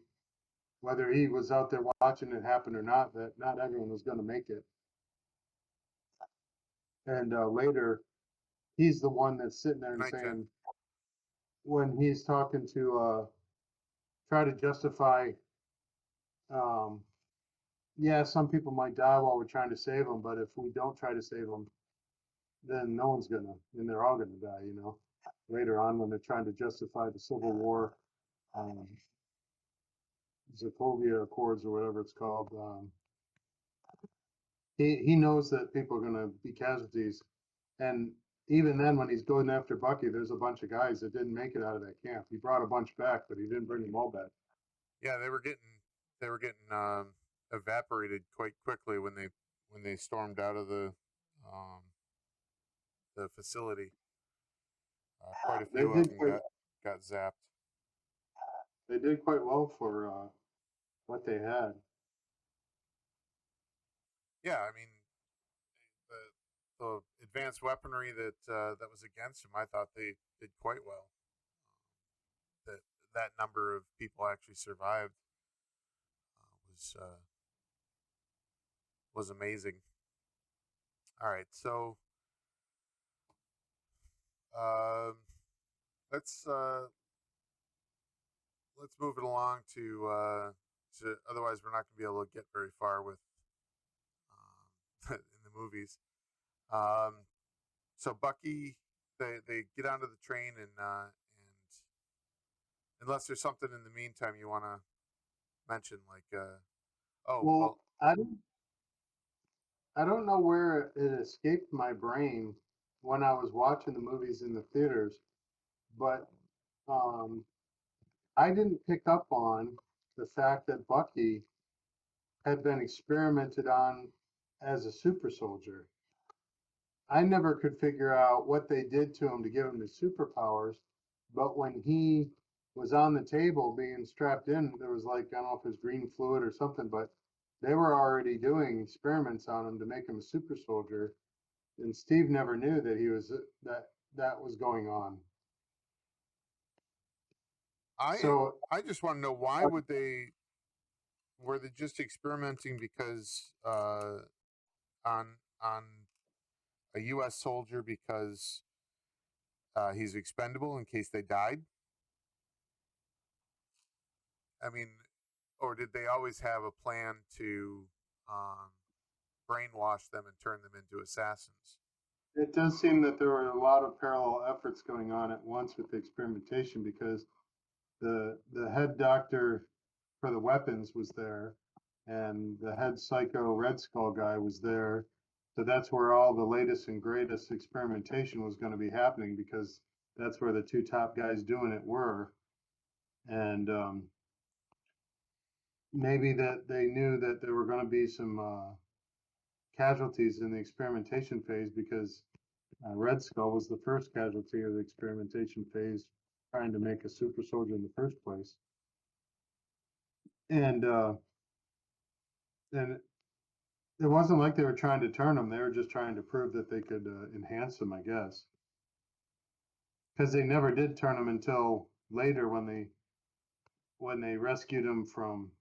whether he was out there watching it happen or not, that not everyone was gonna make it. And later, he's the one that's sitting there Good and night, Jen. saying, when he's talking to try to justify, um, yeah, some people might die while we're trying to save them, but if we don't try to save them, then no one's gonna, and they're all gonna die, later on when they're trying to justify the Civil War, um, Sokovia Accords or whatever it's called. He knows that people are gonna be casualties, and even then, when he's going after Bucky, there's a bunch of guys that didn't make it out of that camp. He brought a bunch back, but he didn't bring them all back. Yeah, they were getting evaporated quite quickly when they stormed out of um, the facility. Quite a They few of did them quite, got zapped. they did quite well for what they had. Yeah, I mean the advanced weaponry that was against him, I thought they did quite well. That that number of people actually survived was amazing. All right, so um, let's uh, let's move it along to otherwise we're not going to be able to get very far with in the movies. Um, so Bucky, they get onto the train and unless there's something in the meantime you want to mention, like oh Well, well, I don't know where it escaped my brain when I was watching the movies in the theaters, but um, I didn't pick up on the fact that Bucky had been experimented on as a super soldier. I never could figure out what they did to him to give him the superpowers, but when he was on the table being strapped in, there was like, I don't know if it was green fluid or something, but they were already doing experiments on him to make him a super soldier, and Steve never knew that he was that was going on. I So I just want to know, why would they, were they just experimenting because on a U.S. soldier, because he's expendable in case they died? I mean, or did they always have a plan to um, brainwash them and turn them into assassins? it does seem that there were a lot of parallel efforts going on at once with the experimentation because the head doctor for the weapons was there, and the head psycho Red Skull guy was there. So that's where all the latest and greatest experimentation was going to be happening because that's where the two top guys doing it were. And maybe that they knew that there were going to be some casualties in the experimentation phase because Red Skull was the first casualty of the experimentation phase, trying to make a super soldier in the first place. And it wasn't like they were trying to turn him; they were just trying to prove that they could enhance him, I guess. Because they never did turn him until later when they rescued him from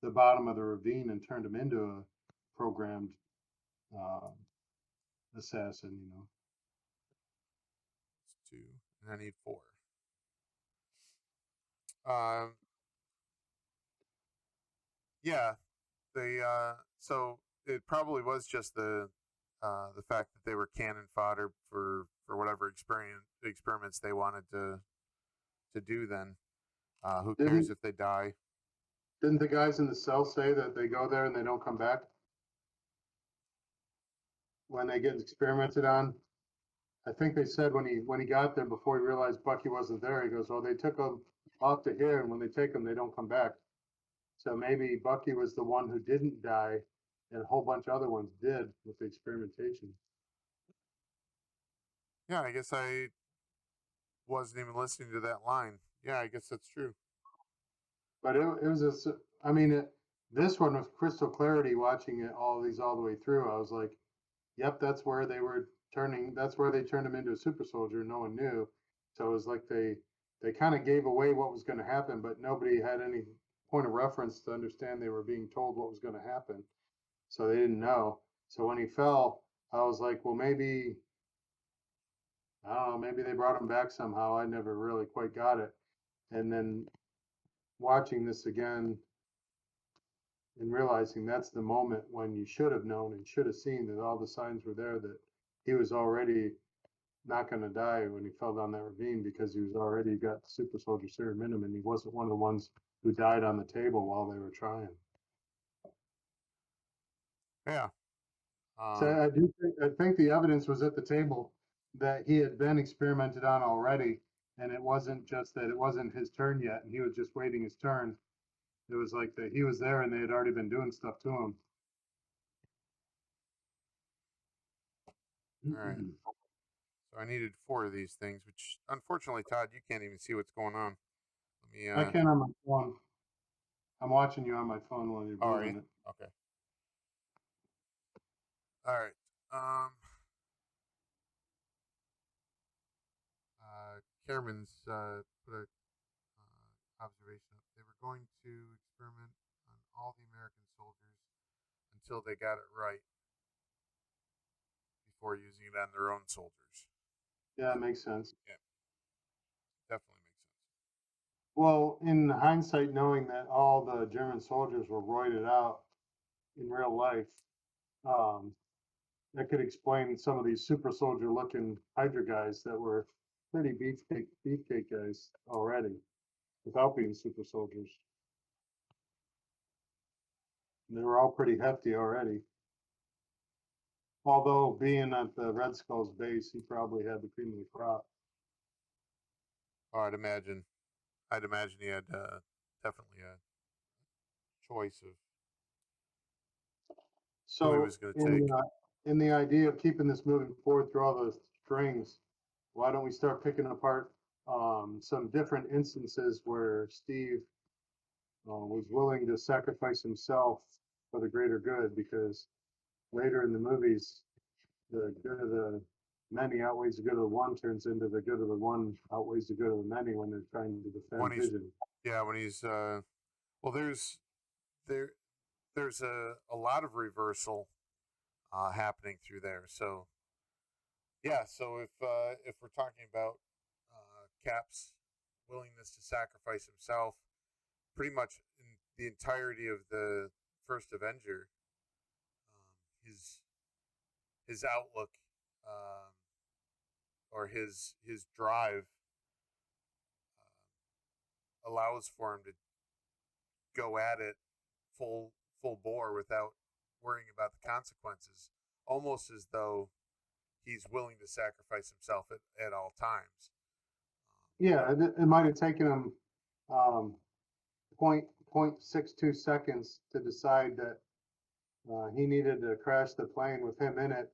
the bottom of the ravine and turned him into a programmed uh, assassin. You know. It's two, and I need four. Um, yeah, they. So it probably was just the fact that they were cannon fodder for whatever experiments they wanted to do. Then who cares Didn't if they die? didn't the guys in the cell say that they go there and they don't come back when they get experimented on? I think they said when he got there before he realized Bucky wasn't there, he goes, "Oh, they took him off to here, and when they take him, they don't come back." So maybe Bucky was the one who didn't die, and a whole bunch of other ones did with the experimentation. Yeah, I guess I wasn't even listening to that line. Yeah, I guess that's true. But it was I mean, this one was crystal clarity. Watching it all the way through, I was like, "Yep, that's where they were turning. That's where they turned him into a super soldier. No one knew." So it was like they kind of gave away what was going to happen, but nobody had any point of reference to understand they were being told what was going to happen. So they didn't know. So when he fell, I was like, well, maybe I don't know, maybe they brought him back somehow. I never really quite got it. And then watching this again and realizing that's the moment when you should have known and should have seen that all the signs were there that he was already not going to die when he fell down that ravine because he was already got the super soldier serum in him and he wasn't one of the ones who died on the table while they were trying. Yeah. So Um, I think the evidence was at the table that he had been experimented on already, and it wasn't just that it wasn't his turn yet, and he was just waiting his turn. It was like that he was there, and they had already been doing stuff to all right. him. So I needed four of these things, which unfortunately, Todd, you can't even see what's going on. Let me. I can on my phone. I'm watching you on my phone while you're Oh, are you? building it. Okay. All right. Um. Cameron's put a observation up. They were going to experiment on all the American soldiers until they got it right before using it on their own soldiers. Yeah, it Yep. makes sense. Yeah. Definitely makes sense. Well, in hindsight, knowing that all the German soldiers were roided out in real life, um, that could explain some of these super soldier looking Hydra guys that were pretty beefcake guys already without being super soldiers. They were all pretty hefty already. Although being at the Red Skull's base, he probably had the cream of the crop. Oh, I'd imagine he had definitely a choice of who he So was going to take. in the idea of keeping this moving forward through all those strings, why don't we start picking apart some different instances where Steve was willing to sacrifice himself for the greater good, because later in the movies, the good of the many outweighs the good of the one turns into the good of the one outweighs the good of the many when they're trying to when defend he's Vision. yeah when he's well there there's a lot of reversal happening through there. So yeah, so if we're talking about Cap's willingness to sacrifice himself, pretty much in the entirety of the First Avenger, his outlook um, or his drive allows for him to go at it full bore without worrying about the consequences, almost as though he's willing to sacrifice himself at all times. Yeah, it might have taken him um, 0.62 seconds to decide that he needed to crash the plane with him in it,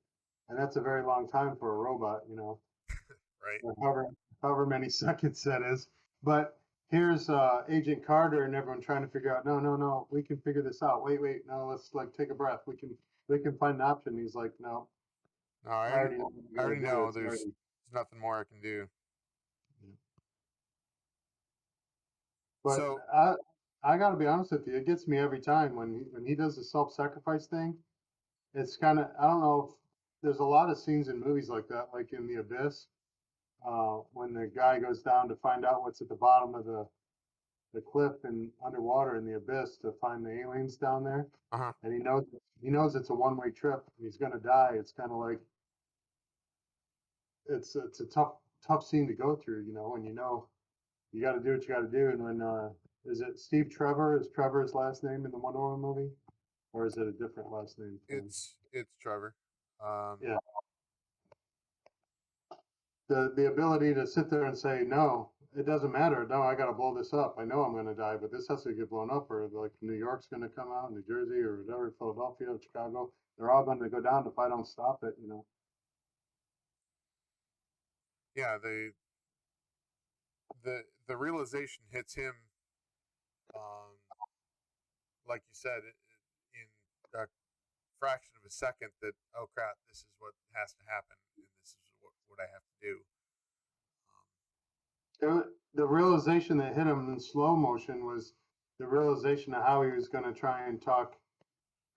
and that's a very long time for a robot, Right? or however many seconds that is. But here's Agent Carter and everyone trying to figure out, no, no, no, we can figure this out. Wait, no, let's like take a breath. We can find an option. He's like, no, No, I already know what I I'm already gonna do. know It's already. there's nothing more I can do. But So I got to be honest with you, it gets me every time when he does the self-sacrifice thing. It's kind of, I don't know if there's a lot of scenes in movies like that, like in The Abyss, when the guy goes down to find out what's at the bottom of the cliff and underwater in the abyss to find the aliens down there, uh-huh. and he knows it's a one-way trip and he's gonna die. It's kind of like it's a tough scene to go through, when you got to do what you got to do. And when is it Steve Trevor? Is Trevor his last name in the Wonder Woman movie, or is it a different last name for him? It's Trevor. Yeah, the ability to sit there and say no, it doesn't matter. No, I got to blow this up. I know I'm going to die, but this has to get blown up, or like New York's going to come out, New Jersey, or whatever, Philadelphia, Chicago. They're all going to go down if I don't stop it. Yeah, the realization hits him, um, like you said, in a fraction of a second that oh crap, this is what has to happen, and this is what I have to do. Um, The realization that hit him in slow motion was the realization of how he was going to try and talk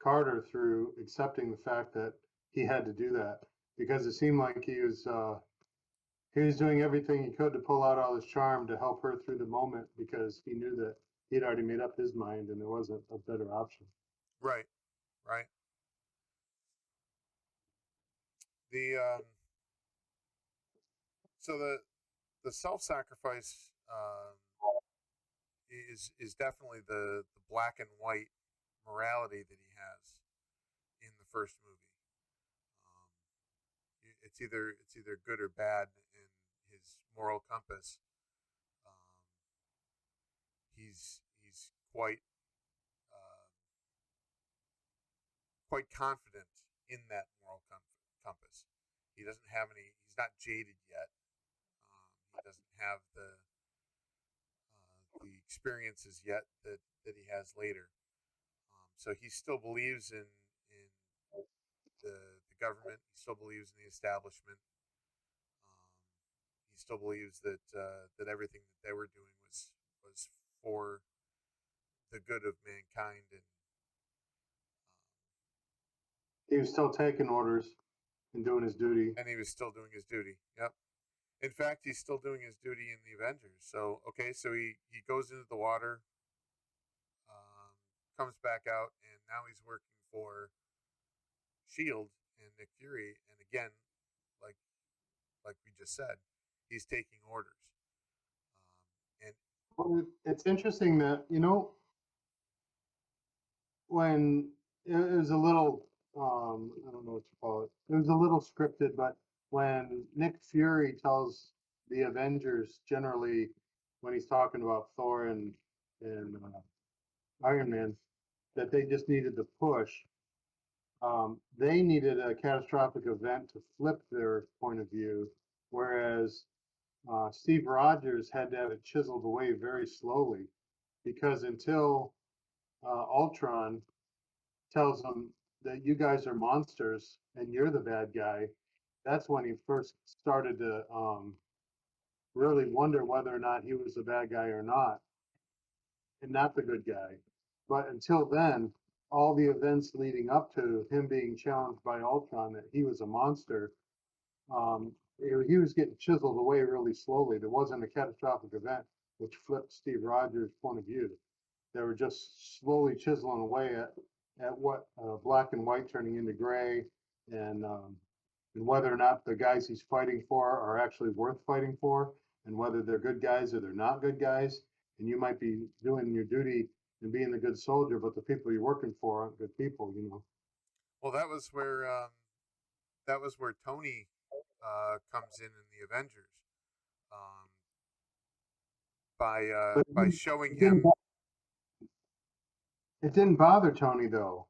Carter through accepting the fact that he had to do that, because it seemed like he was doing everything he could to pull out all his charm to help her through the moment, because he knew that he'd already made up his mind and there wasn't a better option. right, right. The so the self sacrifice is definitely the black and white morality that he has in the first movie. Um, it's either good or bad in his moral compass. Um, he's uh, quite confident in that moral compass. He doesn't have any. He's not jaded yet. He doesn't have the experiences yet that he has later. So he still believes in the government. He still believes in the establishment. Um, he still believes that everything that they were doing was for the good of mankind, He was still taking orders and doing his duty. and he was still doing his duty. Yep. In fact, he's still doing his duty in the Avengers. So okay, so he goes into the water, um, comes back out, and now he's working for Shield and Nick Fury. And again, like like we just said, he's taking orders. And Well, it's interesting that, when it was a little, I don't know what you call it. It was a little scripted, but when Nick Fury tells the Avengers, generally when he's talking about Thor and Iron Man, that they just needed to push. They needed a catastrophic event to flip their point of view, whereas Steve Rogers had to have it chiseled away very slowly, because until Ultron, tells him that you guys are monsters and you're the bad guy, that's when he first started to really wonder whether or not he was the bad guy or not, and not the good guy. But until then, all the events leading up to him being challenged by Ultron that he was a monster, he was getting chiseled away really slowly. There wasn't a catastrophic event which flipped Steve Rogers' point of view. They were just slowly chiseling away at what black and white turning into gray, and um, and whether or not the guys he's fighting for are actually worth fighting for, and whether they're good guys or they're not good guys. And you might be doing your duty and being the good soldier, but the people you're working for aren't good people, you know. Well, that was where Tony comes in the Avengers, um, But by showing it didn't, him. it didn't bother Tony though.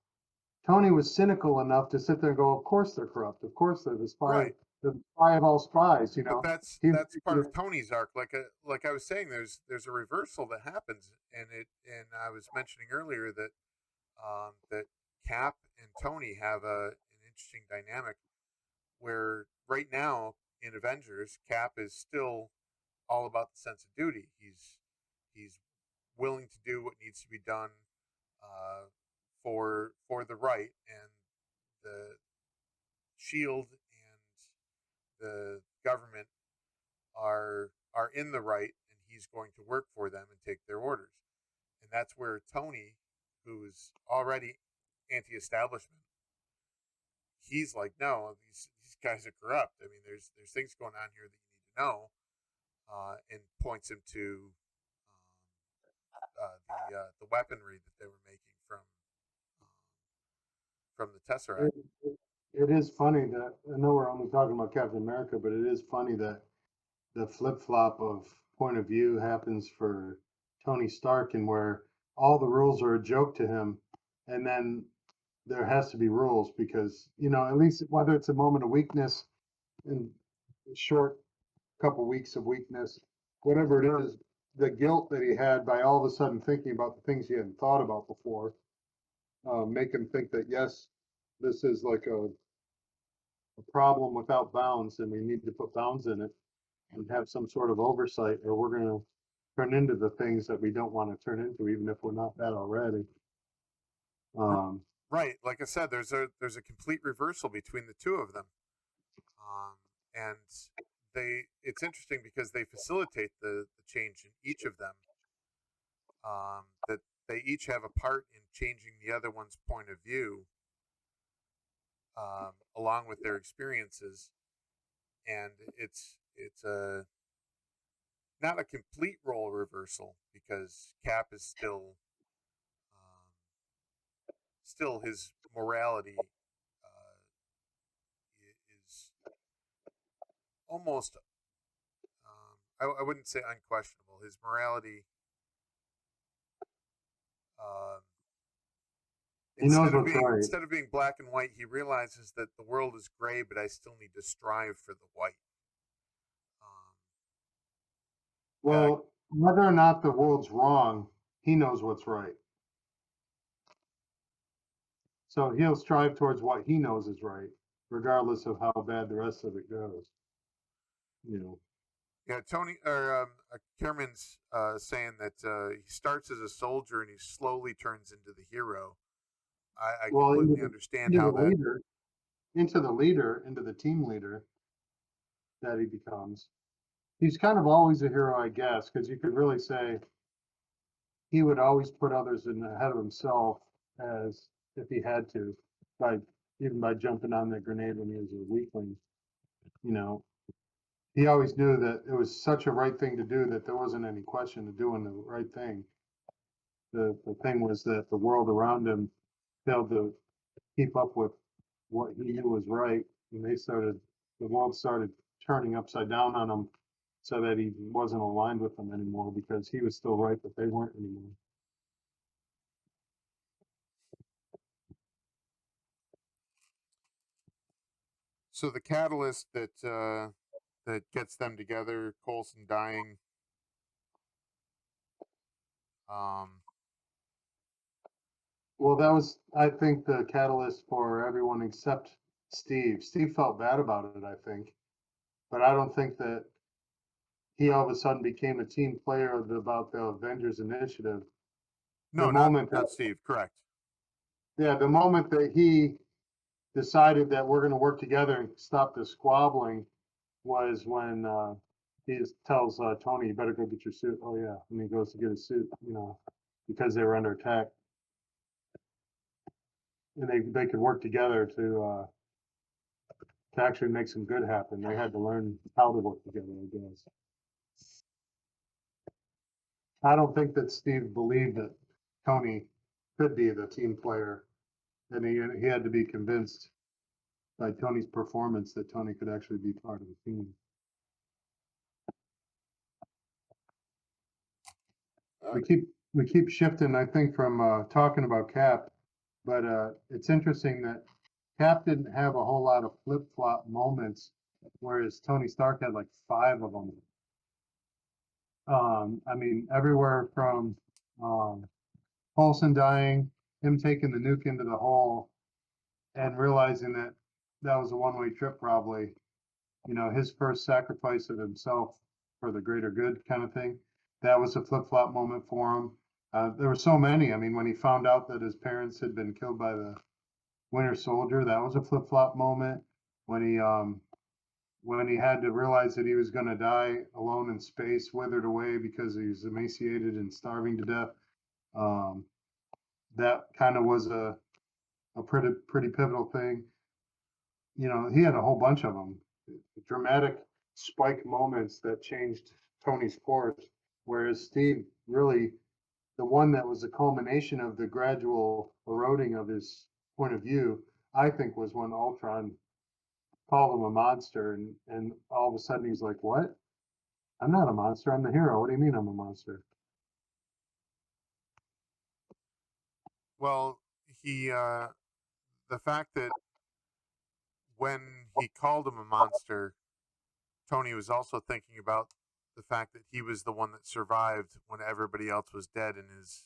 Tony was cynical enough to sit there and go, "Of course they're corrupt. Of course they're Right, the spy of all spies." You but know, he that's part of Tony's arc. Like I was saying, there's a reversal that happens, and I was mentioning earlier that that Cap and Tony have an interesting dynamic where right now in Avengers, Cap is still all about the sense of duty. He's willing to do what needs to be done uh, for the right, and the Shield and the government are in the right, and he's going to work for them and take their orders. And that's where Tony, who's already anti-establishment, he's like, no, these guys are corrupt. I mean, there's things going on here that you need to know, and points him to the weaponry that they were making from the Tesseract. it, it is funny that I know we're only talking about Captain America, but it is funny that the flip flop of point of view happens for Tony Stark, and where all the rules are a joke to him, and then there has to be rules because at least whether it's a moment of weakness in a short couple weeks of weakness, whatever it is, the guilt that he had by all of a sudden thinking about the things he hadn't thought about before, make him think that yes, this is like a problem without bounds, and we need to put bounds in it and have some sort of oversight, or we're going to turn into the things that we don't want to turn into, even if we're not that already. Um, Right, like I said, there's a complete reversal between the two of them, um, and they it's interesting because they facilitate the change in each of them. That they each have a part in changing the other one's point of view, along with their experiences, and it's a not a complete role reversal because Cap is still his morality is almost I wouldn't say unquestionable. His morality, um, he knows what's right. instead of being black and white, he realizes that the world is gray, but I still need to strive for the white. Um, uh, Well, whether or not the world's wrong, he knows what's right. So he'll strive towards what he knows is right, regardless of how bad the rest of it goes. You know. yeah, Tony or Kerman's saying that he starts as a soldier and he slowly turns into the hero. I Well, completely understand into how the that. leader, into the team leader that he becomes. He's kind of always a hero, I guess, because you could really say he would always put others in ahead of himself, as if he had to, by even by jumping on that grenade when he was a weakling. You know, he always knew that it was such a right thing to do that there wasn't any question of doing the right thing. The thing was that the world around him failed to keep up with what he knew was right, and the world started turning upside down on him, so that he wasn't aligned with them anymore because he was still right, but they weren't anymore. So the catalyst that gets them together, Coulson dying, um, Well, that was, I think, the catalyst for everyone except Steve. Steve felt bad about it, I think, but I don't think that he all of a sudden became a team player about the Avengers Initiative. The No, not moment that, not Steve. Correct. yeah, the moment that he decided that we're going to work together and stop the squabbling was when he tells Tony, "You better go get your suit." Oh yeah, and he goes to get his suit, because they were under attack, and they could work together to actually make some good happen. They had to learn how to work together, I guess. I don't think that Steve believed that Tony could be the team player, and he had to be convinced by Tony's performance that Tony could actually be part of the team. Uh, We keep shifting, I think, from talking about Cap, but it's interesting that Cap didn't have a whole lot of flip flop moments, whereas Tony Stark had like five of them. I mean, everywhere from um, Coulson dying, him taking the nuke into the hole, and realizing that that was a one-way trip, probably. His first sacrifice of himself for the greater good kind of thing. That was a flip-flop moment for him. There were so many. I mean, when he found out that his parents had been killed by the Winter Soldier, that was a flip-flop moment. When he had to realize that he was going to die alone in space, withered away because he was emaciated and starving to death. Um, that kind of was a pretty pivotal thing. He had a whole bunch of them, dramatic spike moments that changed Tony's course. Whereas Steve, really, the one that was the culmination of the gradual eroding of his point of view, I think, was when Ultron called him a monster, and all of a sudden he's like, "What? I'm not a monster. I'm the hero. What do you mean I'm a monster?" well, the fact that when he called him a monster, Tony was also thinking about the fact that he was the one that survived when everybody else was dead in his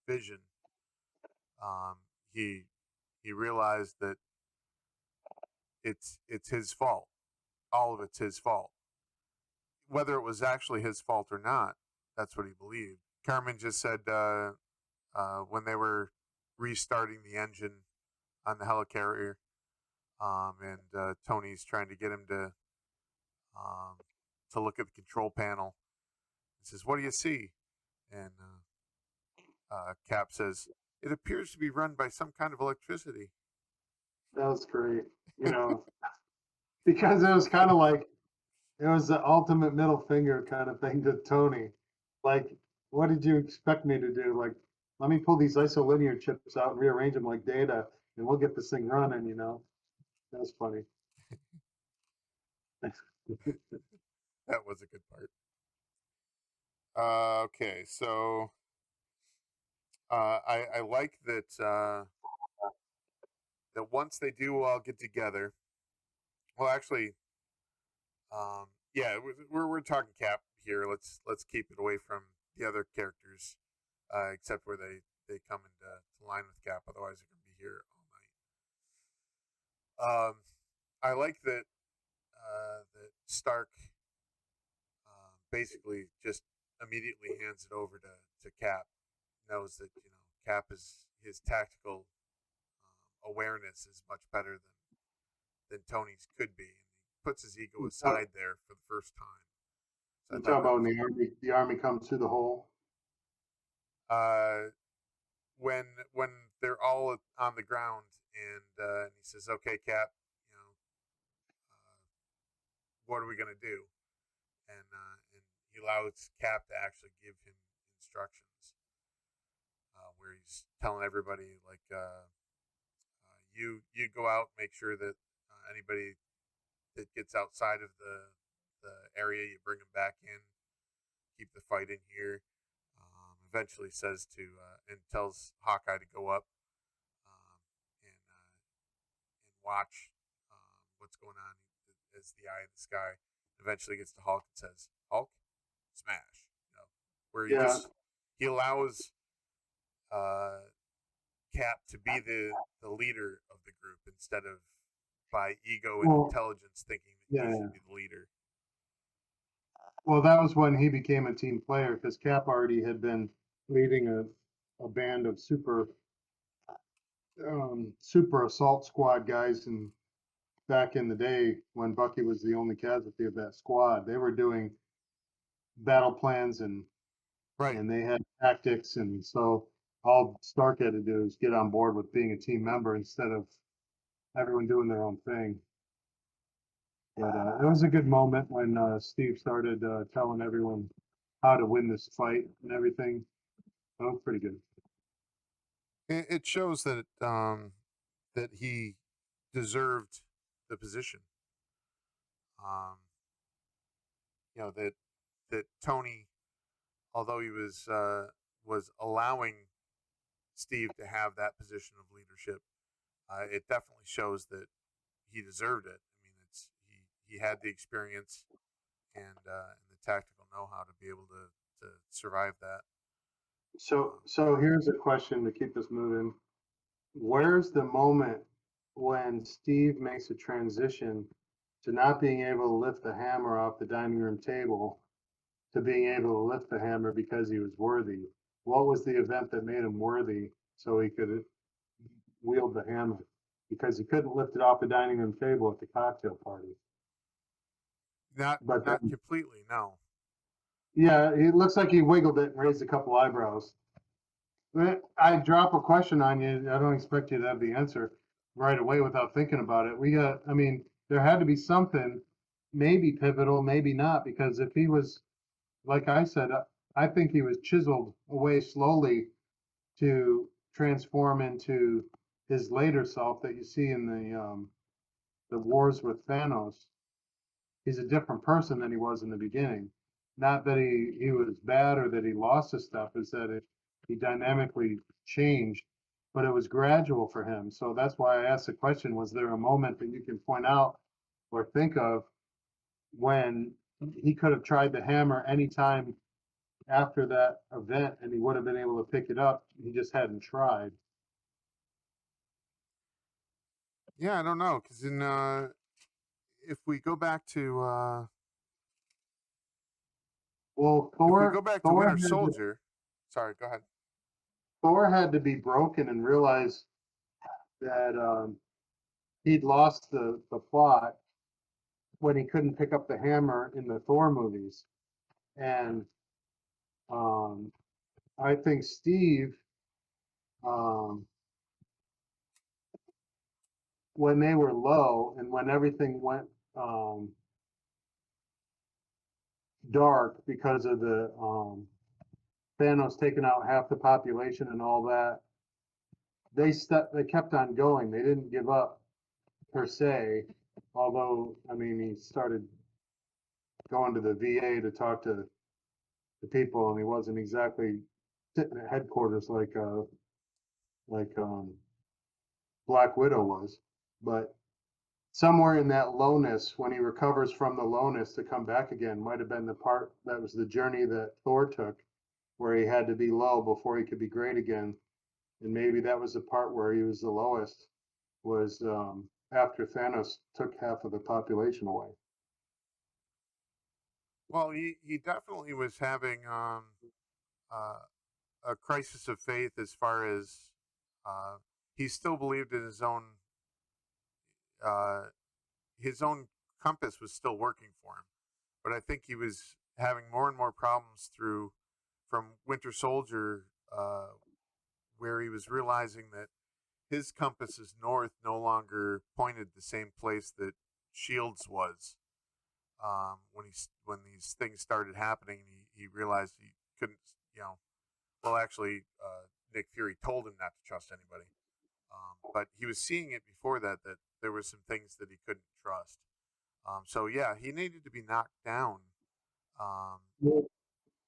vision. Um, he he realized that it's his fault. All of it's his fault. Whether it was actually his fault or not, that's what he believed. Carmen just said when they were restarting the engine on the helicarrier, and Tony's trying to get him um, to look at the control panel. He says, "What do you see?" And Cap says, "It appears to be run by some kind of electricity." That was great, because it was kind of like it was the ultimate middle finger kind of thing to Tony. Like, what did you expect me to do? Like, let me pull these isolinear chips out and rearrange them like data, and we'll get this thing running. That was funny. That was a good part. Okay, so I like that once they do all get together. Well, actually, yeah, we're talking Cap here. Let's keep it away from the other characters, except where they come into to line with Cap. Otherwise, they're gonna be here all night. I like that Stark basically just immediately hands it over to Cap. Knows that Cap is his tactical awareness is much better than Tony's could be, and he puts his ego You talk, aside there for the first time. So I you thought talk that about was when the army comes through the hole. uh, when they're all on the ground, and he says, "Okay, Cap, you know, what are we gonna do?" And he allows Cap to actually give him instructions, where he's telling everybody like, you go out, make sure that anybody that gets outside of the area, you bring them back in, keep the fight in here. Eventually says to and tells Hawkeye to go up um, and watch what's going on as the eye in the sky. Eventually gets to Hulk and says, "Hulk, smash!" Where Yeah, he allows uh, Cap to be the leader of the group instead of by ego and Well, intelligence thinking that yeah, he yeah. should be the leader. Well, that was when he became a team player because Cap already had been leading a band of super assault squad guys, and back in the day when Bucky was the only casualty of that squad, they were doing battle plans Right. and they had tactics, and so all Stark had to do is get on board with being a team member instead of everyone doing their own thing. But it was a good moment when Steve started telling everyone how to win this fight and everything. That was pretty good. It shows that that he deserved the position. Um, that Tony, although he was allowing Steve to have that position of leadership, it definitely shows that he deserved it. I mean, it's he had the experience and the tactical know-how to be able to survive that. So here's a question to keep us moving. Where's the moment when Steve makes a transition to not being able to lift the hammer off the dining room table to being able to lift the hammer because he was worthy? What was the event that made him worthy so he could wield the hammer? Because he couldn't lift it off the dining room table at the cocktail party. Not But not then, completely, no. yeah, it looks like he wiggled it and raised a couple eyebrows. I drop a question on you. I don't expect you to have the answer right away without thinking about it. I mean, there had to be something, maybe pivotal, maybe not, because if he was, like I said, I think he was chiseled away slowly to transform into his later self that you see in the wars with Thanos. He's a different person than he was in the beginning. Not that he was bad or that he lost his stuff, is that he dynamically changed, but it was gradual for him. So that's why I asked the question, was there a moment that you can point out or think of when he could have tried the hammer anytime after that event and he would have been able to pick it up? He just hadn't tried. Yeah, I don't know because in if we go back to Well, if we go back to Thor Winter had to, Soldier, sorry, go ahead. Thor had to be broken and realize that he'd lost the plot when he couldn't pick up the hammer in the Thor movies. And um, I think Steve, um, when they were low and when everything went um, dark because of the Thanos taking out half the population and all that, they kept on going. They didn't give up per se. Although, I mean, he started going to the VA to talk to the people, and he wasn't exactly sitting at headquarters like Black Widow was. But somewhere in that lowness, when he recovers from the lowness to come back again, might have been the part that was the journey that Thor took, where he had to be low before he could be great again. And maybe that was the part where he was the lowest, was after Thanos took half of the population away. Well, he definitely was having uh, a crisis of faith as far as uh, he still believed in uh, his own compass was still working for him, but I think he was having more and more problems through from Winter Soldier, where he was realizing that his compass's north no longer pointed the same place that Shields was. When these things started happening, he realized he couldn't, you know. Well, actually, Nick Fury told him not to trust anybody, but he was seeing it before that there were some things that he couldn't trust. So yeah, he needed to be knocked down. Um, Well,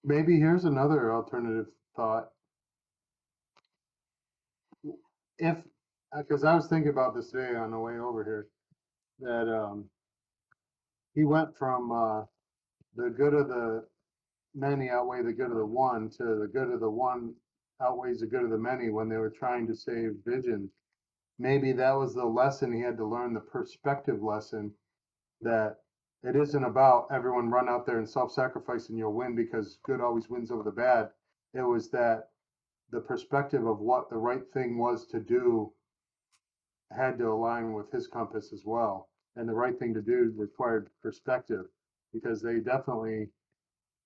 maybe here's another alternative thought. If, because I was thinking about this today on the way over here, that he went from the good of the many outweigh the good of the one to the good of the one outweighs the good of the many when they were trying to save Vision. Maybe that was the lesson he had to learn, the perspective lesson, that it isn't about everyone run out there and self-sacrifice and you'll win because good always wins over the bad. It was that the perspective of what the right thing was to do had to align with his compass as well. And the right thing to do required perspective because they definitely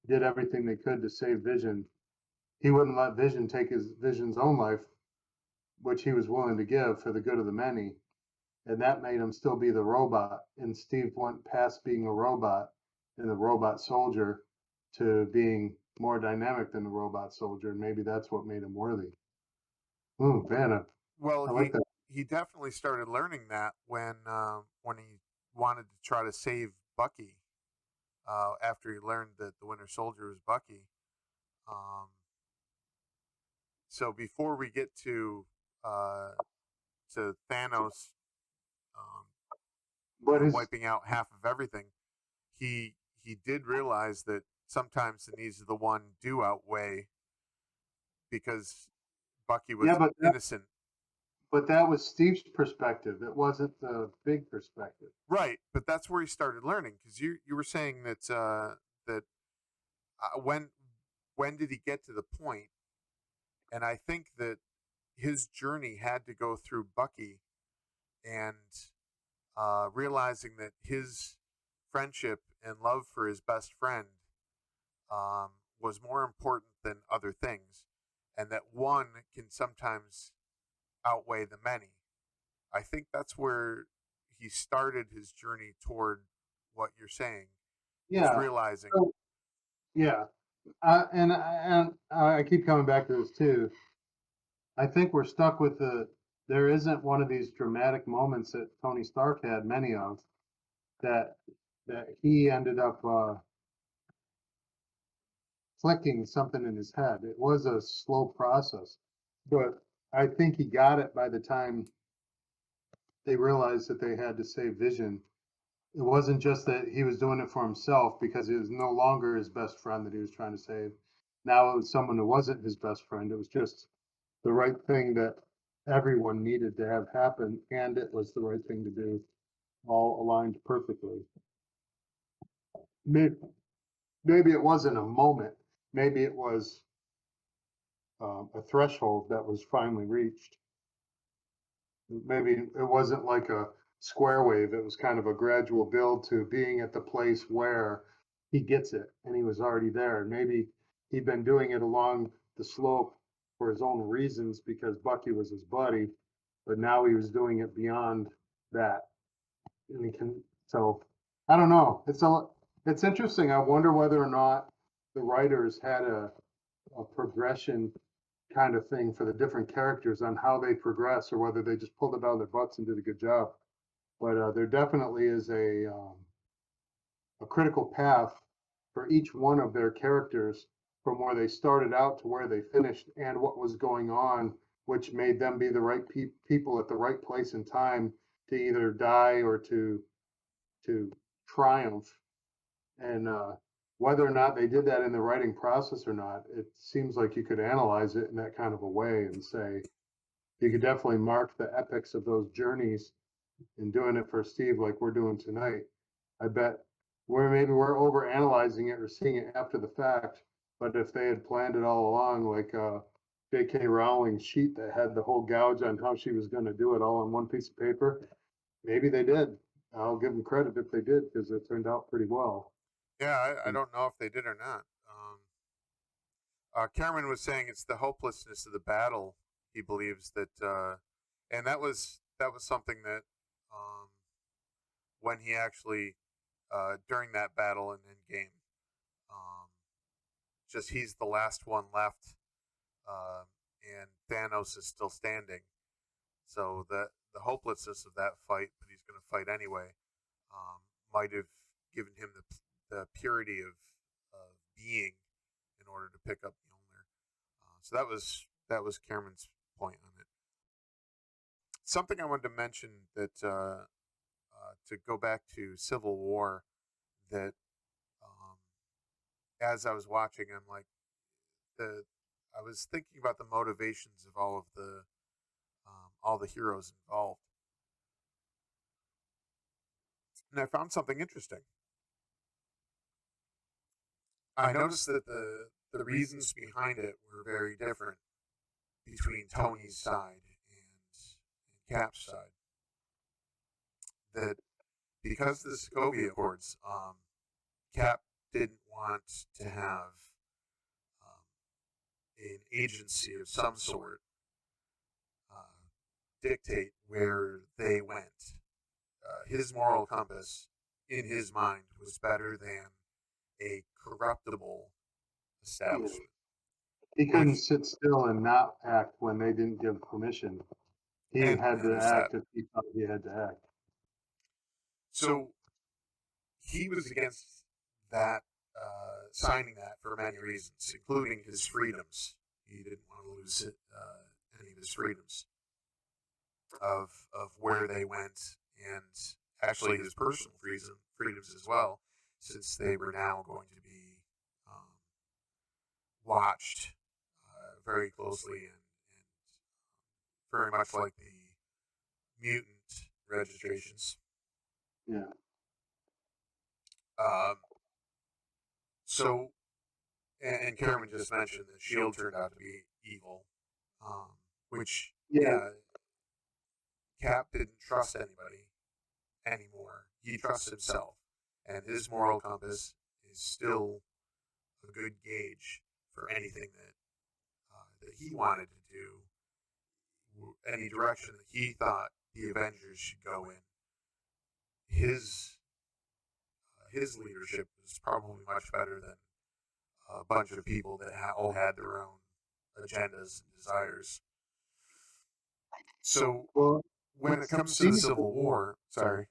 did everything they could to save Vision. He wouldn't let Vision take his Vision's own life, which he was willing to give for the good of the many. And that made him still be the robot. And Steve went past being a robot and the robot soldier to being more dynamic than the robot soldier. And maybe that's what made him worthy. Oh man, Well, I like that. he definitely started learning that when he wanted to try to save Bucky after he learned that the Winter Soldier was Bucky. Um, so before we get uh, to Thanos, um, But his wiping out half of everything, he did realize that sometimes the needs of the one do outweigh because Bucky yeah, was but innocent. that was Steve's perspective. It wasn't the big perspective. Right, but that's where he started learning because you were saying that that when did he get to the point? And I think that his journey had to go through Bucky and realizing that his friendship and love for his best friend was more important than other things, and that one can sometimes outweigh the many. I think that's where he started his journey toward what you're saying is Yeah. realizing. So, yeah. And I keep coming back to this too. I think we're stuck with there isn't one of these dramatic moments that Tony Stark had many of that he ended up clicking something in his head. It was a slow process, but I think he got it by the time they realized that they had to save Vision. It wasn't just that he was doing it for himself because it was no longer his best friend that he was trying to save. Now it was someone who wasn't his best friend. It was just the right thing that everyone needed to have happen, and it was the right thing to do, all aligned perfectly. Maybe, maybe it wasn't a moment. Maybe it was a threshold that was finally reached. Maybe it wasn't like a square wave. It was kind of a gradual build to being at the place where he gets it and he was already there. And maybe he'd been doing it along the slope for his own reasons because Bucky was his buddy, but now he was doing it beyond that. And he can, so I don't know. It's interesting. I wonder whether or not the writers had a progression kind of thing for the different characters on how they progress or whether they just pulled it out of their butts and did a good job. But there definitely is a critical path for each one of their characters from where they started out to where they finished and what was going on, which made them be the right people at the right place and time to either die or to triumph. And whether or not they did that in the writing process or not, it seems like you could analyze it in that kind of a way and say you could definitely mark the epics of those journeys in doing it for Steve like we're doing tonight. I bet we're over analyzing it or seeing it after the fact, but if they had planned it all along, like J.K. Rowling's sheet that had the whole gouge on how she was going to do it all on one piece of paper, maybe they did. I'll give them credit if they did because it turned out pretty well. Yeah, I don't know if they did or not. Cameron was saying it's the hopelessness of the battle. He believes that, and that was something that when he actually during that battle in Endgame, um, just he's the last one left, and Thanos is still standing. So the hopelessness of that fight, but he's going to fight anyway, might have given him the purity of being in order to pick up Mjolnir. So that was Cameron's point on it. Something I wanted to mention that to go back to Civil War, that as I was watching, I'm like the I was thinking about the motivations of all the heroes involved, and I found something interesting. I noticed that the reasons behind it were very different between Tony's side and Cap's side. That because of the Sokovia Accords, Cap didn't want to have um, an agency of some sort uh, dictate where they went. His moral compass, in his mind, was better than a corruptible Yeah. establishment. He couldn't Which sit still and not act when they didn't give permission. He and had to there's that. act if he thought he had to act. So he was against that signing that for many reasons, including his freedoms. He didn't want to lose any of his freedoms of where they went, and actually his personal freedoms as well, since they were now going to be um, watched very closely and very much like the mutant registrations. Yeah. Um, so, and Cameron just mentioned that Shield turned out to be evil, um, which Yeah. yeah, Cap didn't trust anybody anymore. He trusts himself, and his moral compass is still a good gauge for anything that he wanted to do, any direction that he thought the Avengers should go in. His leadership is probably much better than a bunch of people that all had their own agendas and desires. So Well, when it it comes to the seems. Civil War, sorry,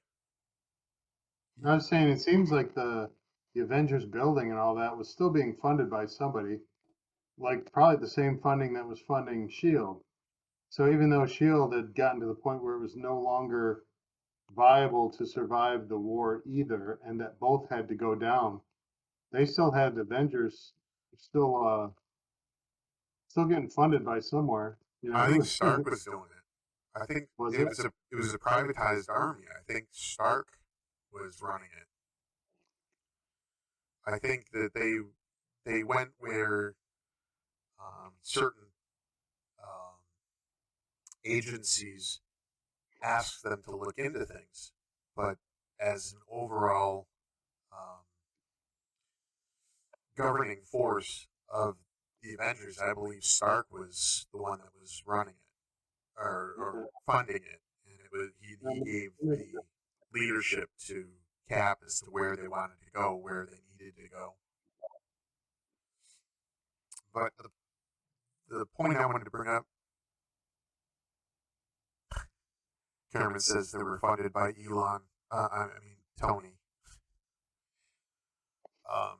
I was saying it seems like the Avengers building and all that was still being funded by somebody, like probably the same funding that was funding Shield. So even though Shield had gotten to the point where it was no longer viable to survive the war either, and that both had to go down, they still had the Avengers still still getting funded by somewhere. You know, I it think was Stark was doing it. I think was it it? was a privatized army. I think Stark was running it. I think that they went where certain um, agencies asked them to look into things, but as an overall um, governing force of the Avengers, I believe Stark was the one that was running it or funding it, and it was he gave the leadership to Cap as to where they wanted to go, where they needed to go. But the point I wanted to bring up, Cameron says they were funded by Elon. I mean Tony. Um,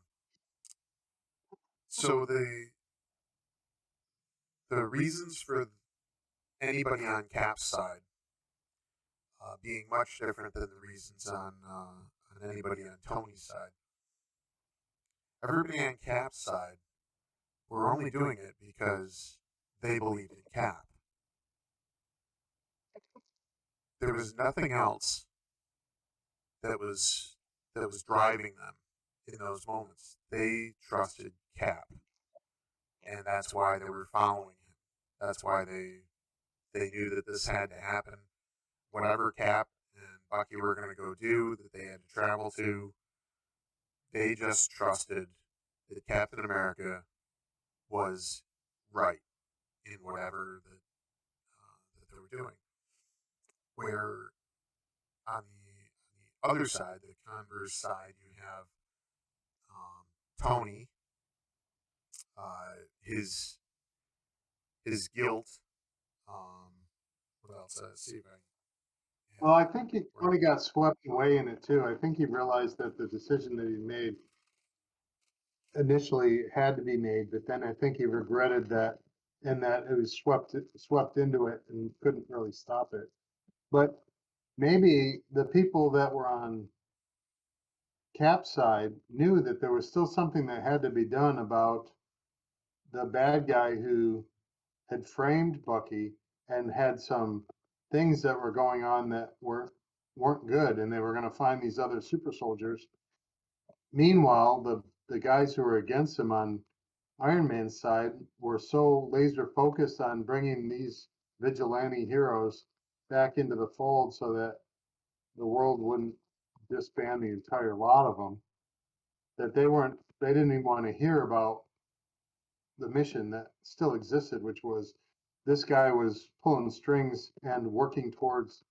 so the reasons for anybody on Cap's side being much different than the reasons on anybody on Tony's side. Everybody on Cap's side were only doing it because they believed in Cap. There was nothing else that was driving them in those moments. They trusted Cap, and that's why they were following him. That's why they knew that this had to happen. Whatever Cap and Bucky were going to go do, that they had to travel to, they just trusted that Captain America was right in whatever that they were doing. Where on the other side, the converse side, you have Tony, his guilt. Um, what else? Let's see if I have Well, I it. think he Where, kind of got swept away in it too. I think he realized that the decision that he made initially had to be made, but then I think he regretted that and that it was swept into it and couldn't really stop it. But maybe the people that were on Cap's side knew that there was still something that had to be done about the bad guy who had framed Bucky and had some things that were going on that weren't good, and they were going to find these other super soldiers. Meanwhile, the guys who were against him on Iron Man's side were so laser focused on bringing these vigilante heroes back into the fold so that the world wouldn't disband the entire lot of them, that they didn't even want to hear about the mission that still existed, which was this guy was pulling strings and working towards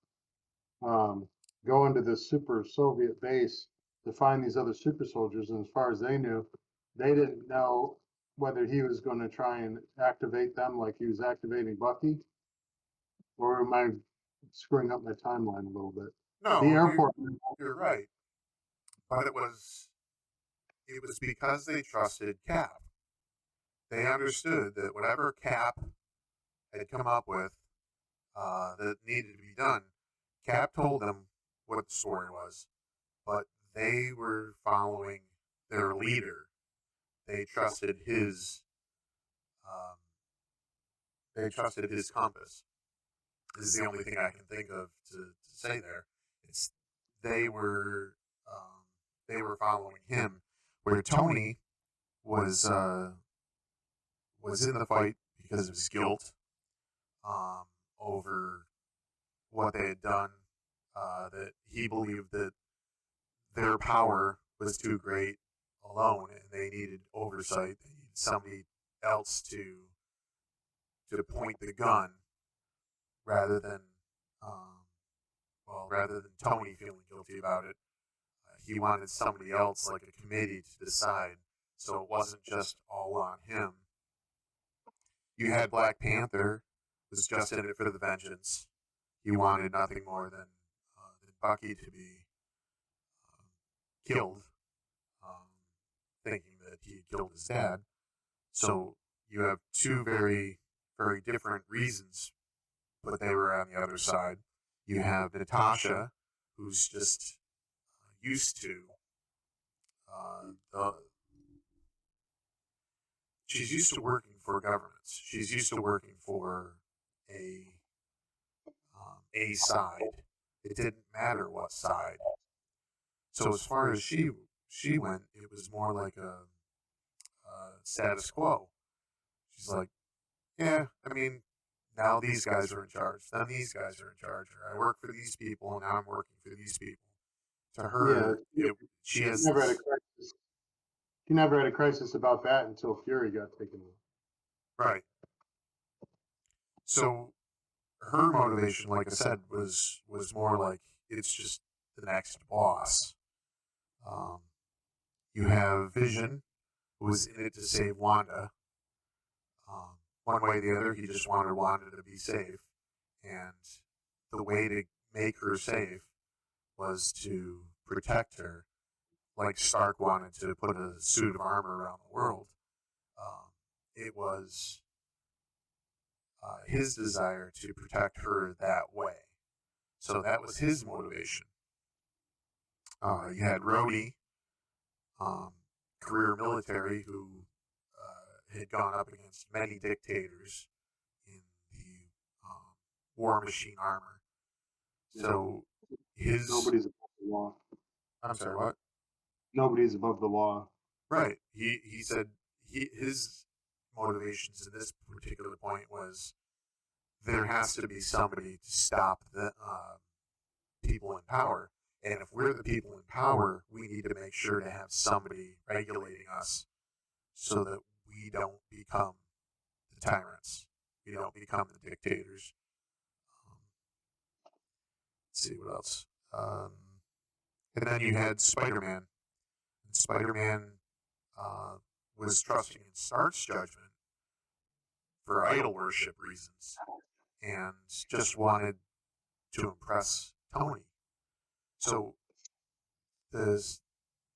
um, going to this super Soviet base to find these other super soldiers. And as far as they knew, they didn't know whether he was going to try and activate them like he was activating Bucky, or am I screwing up my timeline a little bit? The No, airport. you're right, but it was because they trusted Cap. They understood that whatever Cap had come up with that needed to be done, Cap told them what the story was, but they were following their leader. They trusted his. Um, they trusted his compass. This is the only thing I can think of to say there. It's they were um, they were following him, where Tony was uh, was in the fight because of his guilt um, over what they had done. That he believed that their power was too great alone, and they needed oversight. They needed somebody else to point the gun rather than um, rather than Tony feeling guilty about it. He wanted somebody else, like a committee, to decide, so it wasn't just all on him. You had Black Panther was just in it for the vengeance. He wanted nothing more than Bucky to be killed, um, thinking that he had killed his dad. So you have two very, very different reasons, but they were on the other side. You have Natasha, who's just used to the. She's used to working for governments. She's used to working for a a side. It didn't matter what side. So as far as she went, it was more like a status quo. She's like, yeah, I mean, now these guys are in charge. Then these guys are in charge. Or I work for these people, and now I'm working for these people. To Yeah, her, she she has never had a this crisis. She never had a crisis about that until Fury got taken away. right. So her motivation, like I said, was more like it's just the next boss. Um, you have Vision, who was in it to save Wanda. One way or the other, he just wanted Wanda to be safe, and the way to make her safe was to protect her, like Stark wanted to put a suit of armor around the world. It was his desire to protect her that way. So that was his motivation. You had Rhodey, um, career military, who had gone up against many dictators in the um, War Machine armor. So his. Nobody's above the law. I'm sorry, what? Nobody's above the law. Right. He said his motivations at this particular point was there has to be somebody to stop the people in power. And if we're the people in power, we need to make sure to have somebody regulating us so that we don't become the tyrants. We don't become the dictators. Um, let's see what else. And then you had Spider Man. Spider Man uh, was trusting in Stark's judgment for idol worship reasons and just wanted to impress Tony. So the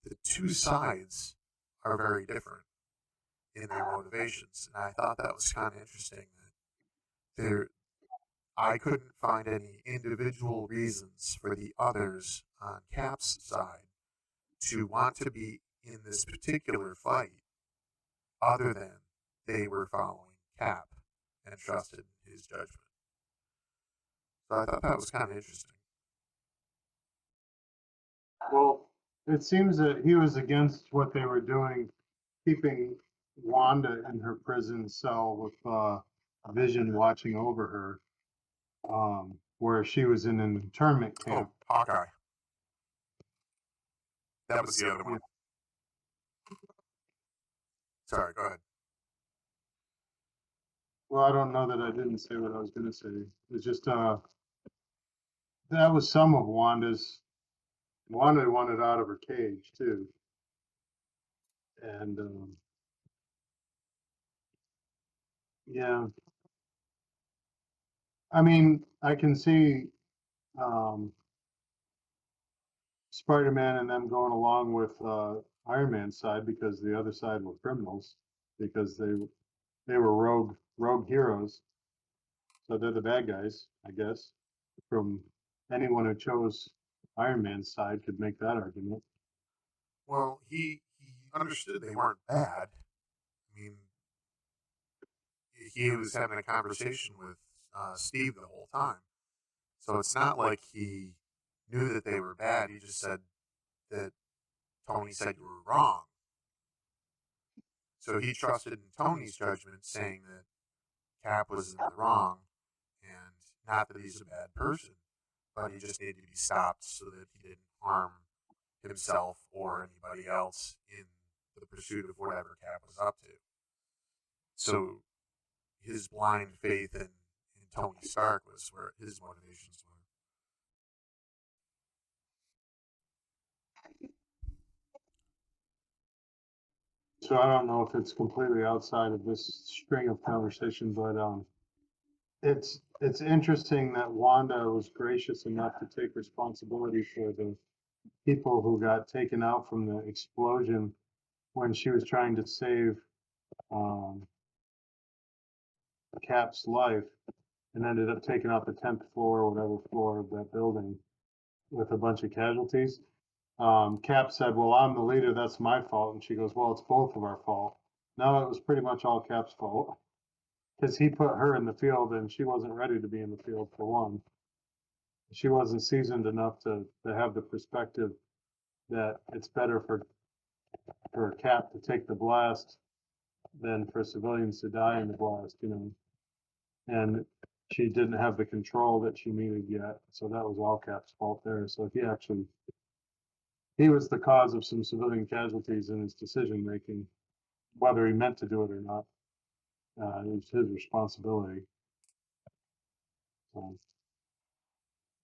the two sides are very different in their motivations, and I thought that was kind of interesting that there I couldn't find any individual reasons for the others on Cap's side to want to be in this particular fight other than they were following Cap and trusted in his judgment. So I thought that was kind of interesting. Well, it seems that he was against what they were doing, keeping Wanda in her prison cell with Vision watching over her, where she was in an internment camp. Oh, Hawkeye. That was the other one. Sorry, go ahead. Well, I don't know that I didn't say what I was going to say. It's just that was some of Wanda's. Wanda wanted out of her cage too, and yeah, I mean, I can see um, Spider-Man and them going along with Iron Man's side because the other side were criminals because they were rogue heroes. So they're the bad guys, I guess. From anyone who chose Iron Man's side could make that argument. Well, he understood they weren't bad. I mean, he was having a conversation with Steve the whole time. So it's not like he knew that they were bad. He just said that Tony said you were wrong. So he trusted in Tony's judgment, saying that Cap was in the wrong, and not that he's a bad person, but he just needed to be stopped so that he didn't harm himself or anybody else in the pursuit of whatever Cap was up to. So his blind faith in Tony Stark was where his motivations were. So I don't know if it's completely outside of this string of conversation, but it's interesting that Wanda was gracious enough to take responsibility for the people who got taken out from the explosion when she was trying to save um, Cap's life and ended up taking out the 10th floor or whatever floor of that building with a bunch of casualties. Cap said, "Well, I'm the leader. That's my fault." And she goes, "Well, it's both of our fault." No, it was pretty much all Cap's fault because he put her in the field and she wasn't ready to be in the field for one. She wasn't seasoned enough to have the perspective that it's better for Cap to take the blast than for civilians to die in the blast, you know. And she didn't have the control that she needed yet, so that was all Cap's fault there. So he was the cause of some civilian casualties in his decision making, whether he meant to do it or not. It was his responsibility. So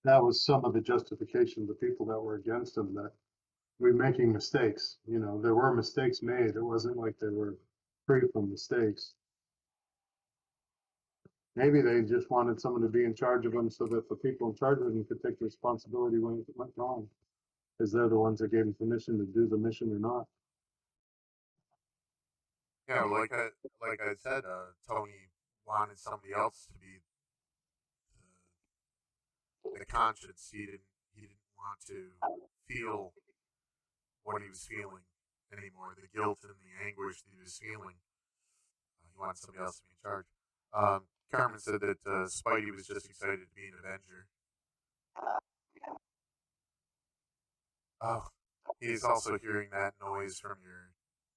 that was some of the justification of the people that were against him, that we're making mistakes. You know, there were mistakes made. It wasn't like they were free from mistakes. Maybe they just wanted someone to be in charge of them so that the people in charge of them could take responsibility when it went wrong, because they're the ones that gave them permission to do the mission or not. Yeah, like I said, Tony wanted somebody else to be the conscience. He didn't want to feel what he was feeling anymore, the guilt and the anguish that he was feeling. He wanted somebody else to be in charge. Carmen said that Spidey was just excited to be an Avenger. Oh, he's also hearing that noise from your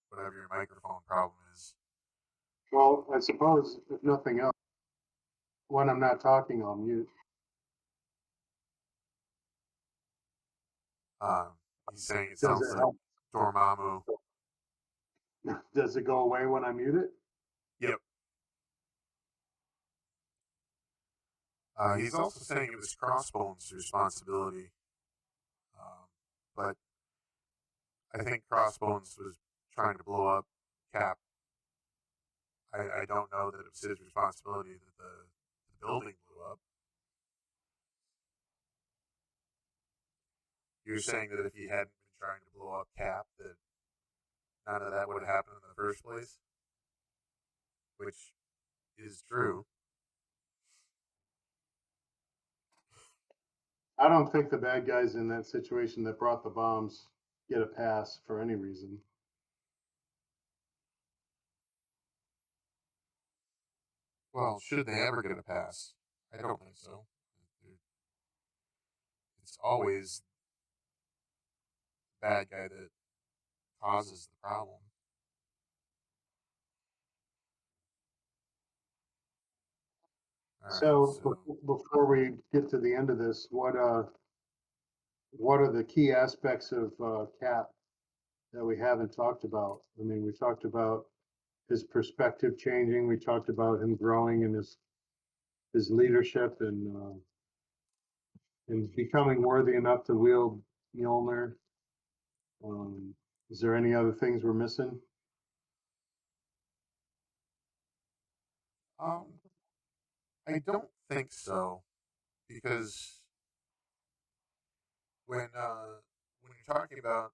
whatever your microphone problem is. Well, I suppose if nothing else, when I'm not talking, I'll mute. He's saying it Does sounds it like help? Dormammu. Does it go away when I mute it? Yep. He's also saying it was Crossbones' responsibility, but I think Crossbones was trying to blow up Cap. I don't know that it was his responsibility that the building blew up. You're saying that if he hadn't been trying to blow up Cap, that none of that would have happened in the first place, which is true. I don't think the bad guys in that situation that brought the bombs get a pass for any reason. Well, should they ever get a pass? I don't think so. It's always the bad guy that causes the problem. All right, So so before we get to the end of this, what are the key aspects of Cap that we haven't talked about? I mean, we talked about his perspective changing. We talked about him growing in his leadership and becoming worthy enough to wield Mjolnir. Um, is there any other things we're missing? um, I don't think so because when uh, when you're talking about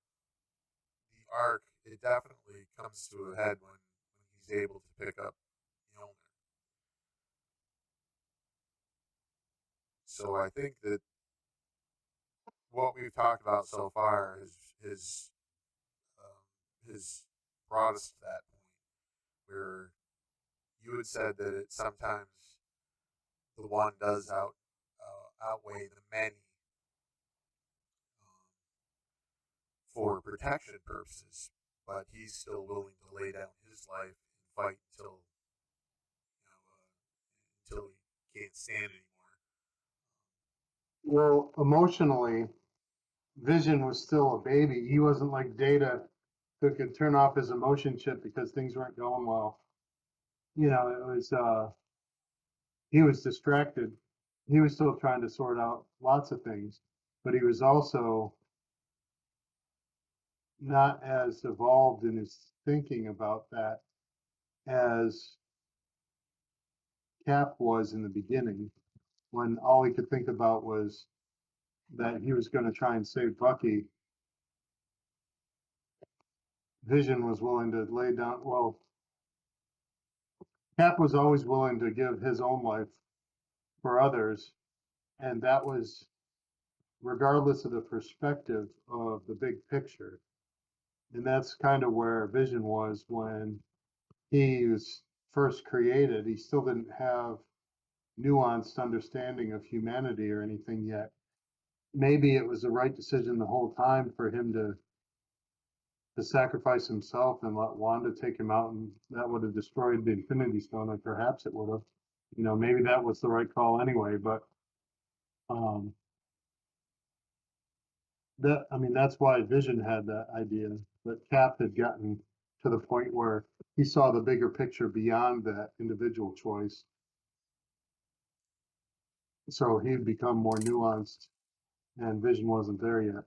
the arc, it definitely comes to a head when he's able to pick up Mjolnir. So I think that what we've talked about so far is brought us to that point where you had said that it sometimes the one does outweigh the many for protection purposes, but he's still willing to lay down his life and fight until he can't stand anymore. Well, emotionally, Vision was still a baby. He wasn't like Data, who could turn off his emotion chip because things weren't going well. You know, it was he was distracted. He was still trying to sort out lots of things, but he was also not as evolved in his thinking about that as Cap was in the beginning, when all he could think about was that he was going to try and save Bucky. Vision was willing to lay down, well, Cap was always willing to give his own life for others, and that was regardless of the perspective of the big picture. And that's kind of where Vision was when he was first created. He still didn't have nuanced understanding of humanity or anything yet. Maybe it was the right decision the whole time for him to sacrifice himself and let Wanda take him out, and that would have destroyed the Infinity Stone, and perhaps it would have. You know, maybe that was the right call anyway. But um, I mean, that's why Vision had that idea. But Cap had gotten to the point where he saw the bigger picture beyond that individual choice. So he'd become more nuanced, and Vision wasn't there yet.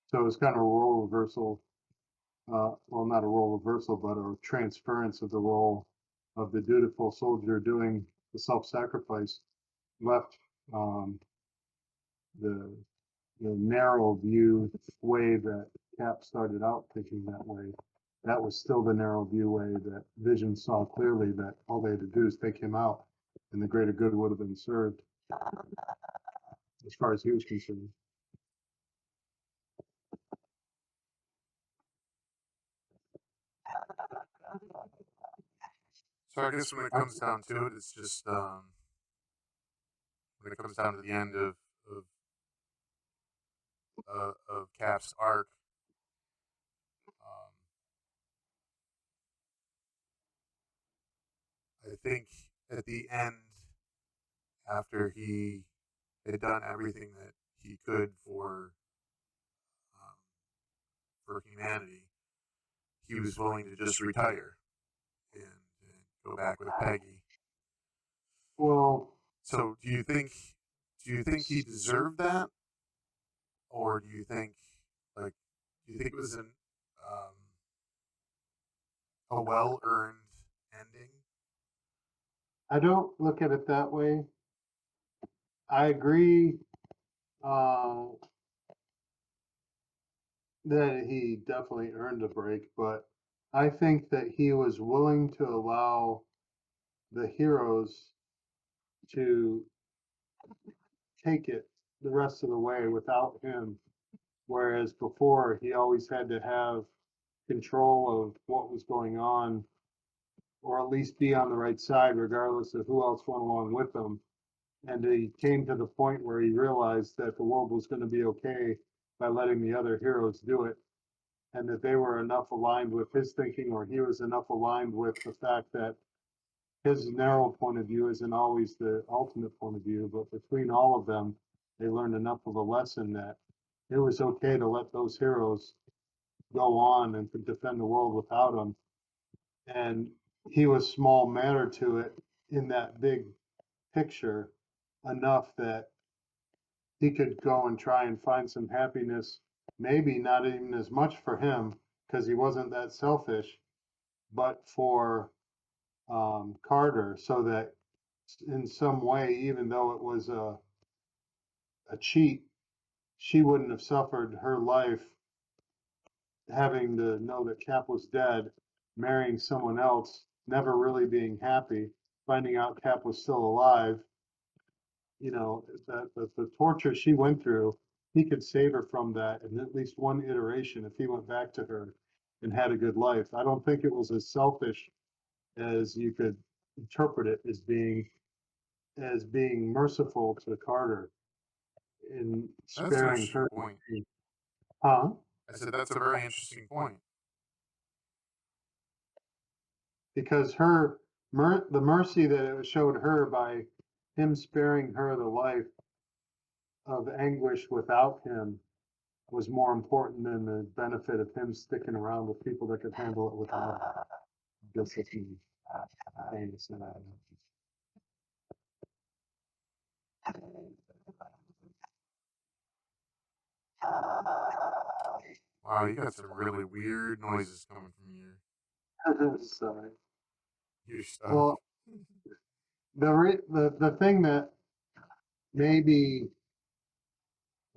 So it was kind of a role reversal. Well, not a role reversal, but a transference of the role of the dutiful soldier doing the self-sacrifice, left um, the narrow view way that Cap started out thinking that way. That was still the narrow view way that Vision saw clearly that all they had to do is take him out, and the greater good would have been served, as far as he was concerned. So I guess when it comes down to it, it's just when it comes down to the end of of Cap's arc. Um, I think at the end, after he had done everything that he could um, for humanity, he was willing to just retire and go back with Peggy. Well, So do you think he deserved that, or do you think like do you think it was um, a well earned ending? I don't look at it that way. I agree that he definitely earned a break, but I think that he was willing to allow the heroes to take it the rest of the way without him. Whereas before, he always had to have control of what was going on or at least be on the right side, regardless of who else went along with them. And he came to the point where he realized that the world was going to be okay by letting the other heroes do it, and that they were enough aligned with his thinking, or he was enough aligned with the fact that his narrow point of view isn't always the ultimate point of view, but between all of them, they learned enough of a lesson that it was okay to let those heroes go on and to defend the world without him. And he was small matter to it in that big picture enough that he could go and try and find some happiness, maybe not even as much for him because he wasn't that selfish, but for Carter, so that in some way, even though it was a cheat, she wouldn't have suffered her life having to know that Cap was dead, marrying someone else, never really being happy, finding out Cap was still alive. You know, the torture she went through, he could save her from that in at least one iteration if he went back to her and had a good life. I don't think it was as selfish as you could interpret it as being merciful to Carter in That's an sparing interesting her point. pain. Huh? I said that's a very interesting point. Because the mercy that it showed her by him sparing her the life of anguish without him was more important than the benefit of him sticking around with people that could handle it without him. I guess that's me saying that. Wow, you got some really weird noises coming from Sorry. your stuff. Well, the thing that maybe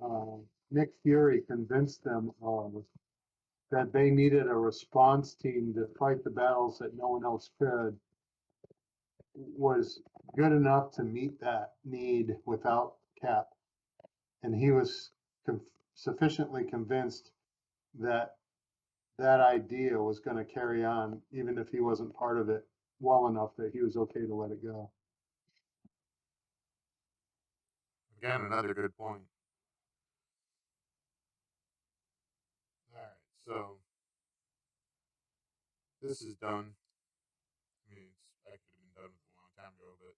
uh, Nick Fury convinced them of that they needed a response team to fight the battles that no one else could was good enough to meet that need without Cap. And he was sufficiently convinced that that idea was going to carry on, even if he wasn't part of it well enough that he was okay to let it go. Again, another good point. All right, so this is done. I mean, I could have been done with a long time ago, but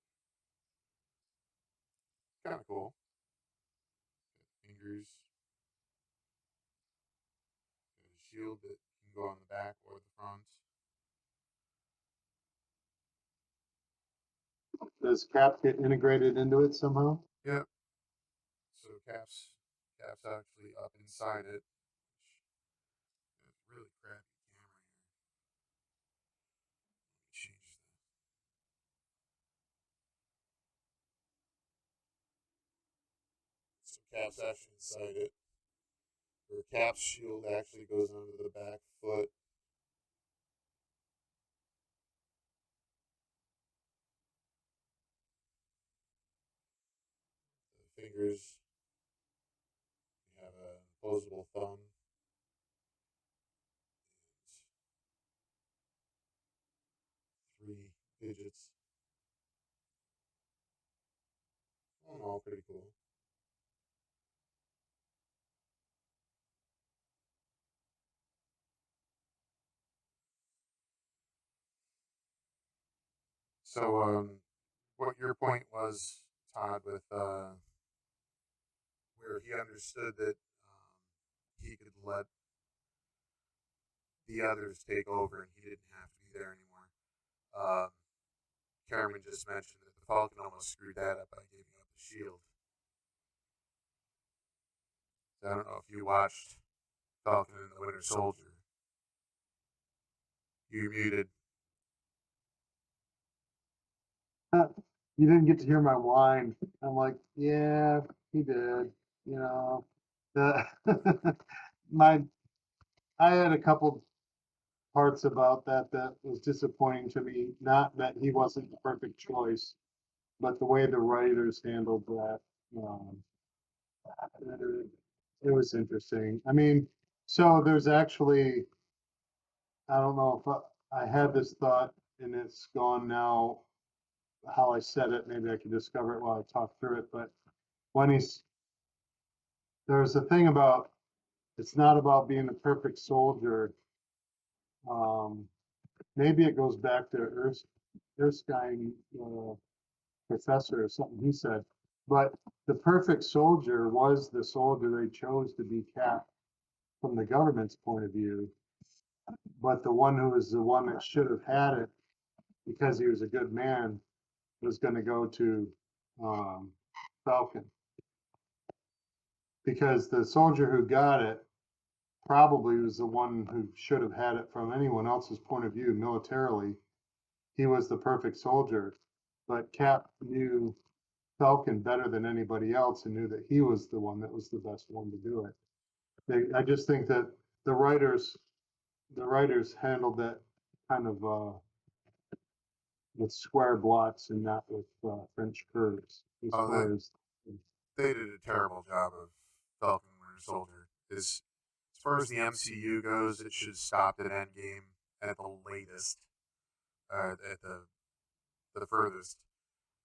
kind of cool. Fingers, there's a shield that can go on the back or the front. Does Cap get integrated into it somehow? Yep. So Cap's actually up inside it. Which is really crappy camera here. Let me change that. So Cap's actually inside it. Where Cap's shield actually goes onto the back foot. The fingers, you have a opposable thumb. And 3 digits. All in all, pretty cool. So, what your point was, Todd, with where he understood that he could let the others take over and he didn't have to be there anymore. Um, Cameron just mentioned that the Falcon almost screwed that up by giving up the shield. So I don't know if you watched Falcon and the Winter Soldier. You muted. You didn't get to hear my whine. I'm like, yeah, he did. You know, the my I had a couple parts about that was disappointing to me. Not that he wasn't the perfect choice, but the way the writers handled that. Um, it was interesting. I mean, so there's actually, I don't know if I had this thought. and it's gone now. How I said it, maybe I can discover it while I talk through it. But when there's a thing about it's not about being a perfect soldier. Um, maybe it goes back to Erskine professor or something he said. But the perfect soldier was the soldier they chose to be Cap from the government's point of view. But the one who was the one that should have had it because he was a good man was going to go to um, Falcon because the soldier who got it probably was the one who should have had it from anyone else's point of view militarily. He was the perfect soldier, but Cap knew Falcon better than anybody else and knew that he was the one that was the best one to do it. I just think that the writers the writers handled that kind of with square blots and not with French curves as Oh, far as they did a terrible job of Falcon Winter Soldier. As far as the MCU goes, it should have stopped at Endgame at the latest, at the furthest.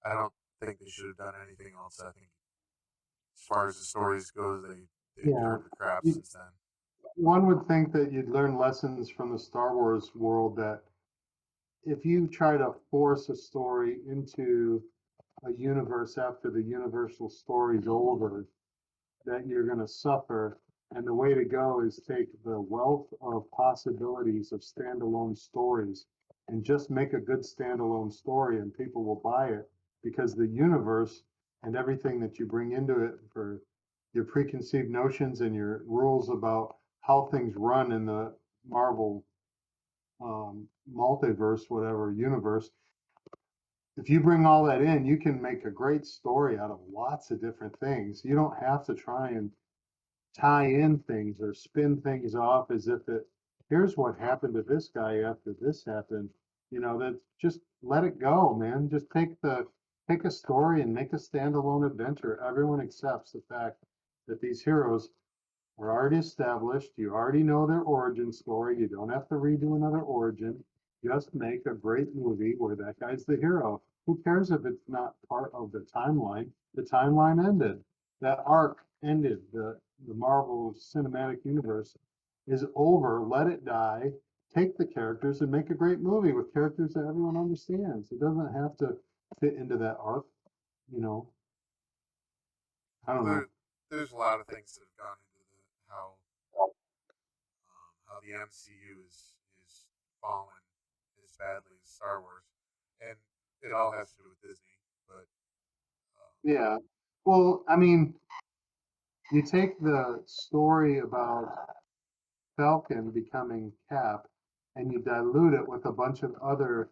I don't think they should have done anything else. I think as far as the stories goes, they've yeah. turned to crap since then. One would think that you'd learn lessons from the Star Wars world that if you try to force a story into a universe after the universal story's over, that you're going to suffer. And the way to go is take the wealth of possibilities of standalone stories and just make a good standalone story, and people will buy it because the universe and everything that you bring into it for your preconceived notions and your rules about how things run in the Marvel multiverse, whatever universe, if you bring all that in, you can make a great story out of lots of different things. You don't have to try and tie in things or spin things off as if it here's what happened to this guy after this happened. That just let it go, man. Just take a story and make a standalone adventure. Everyone accepts the fact that these heroes are already established. You already know their origin story. You don't have to redo another origin. Just make a great movie where that guy's the hero. Who cares if it's not part of the timeline? The timeline ended. That arc ended. The Marvel Cinematic Universe is over. Let it die. Take the characters and make a great movie with characters that everyone understands. It doesn't have to fit into that arc. You know, I don't Well, know. there's a lot of things that have gone into how the MCU is fallen as badly as Star Wars, and it all has to do with Disney. But Yeah. Well, I mean, you take the story about Falcon becoming Cap and you dilute it with a bunch of other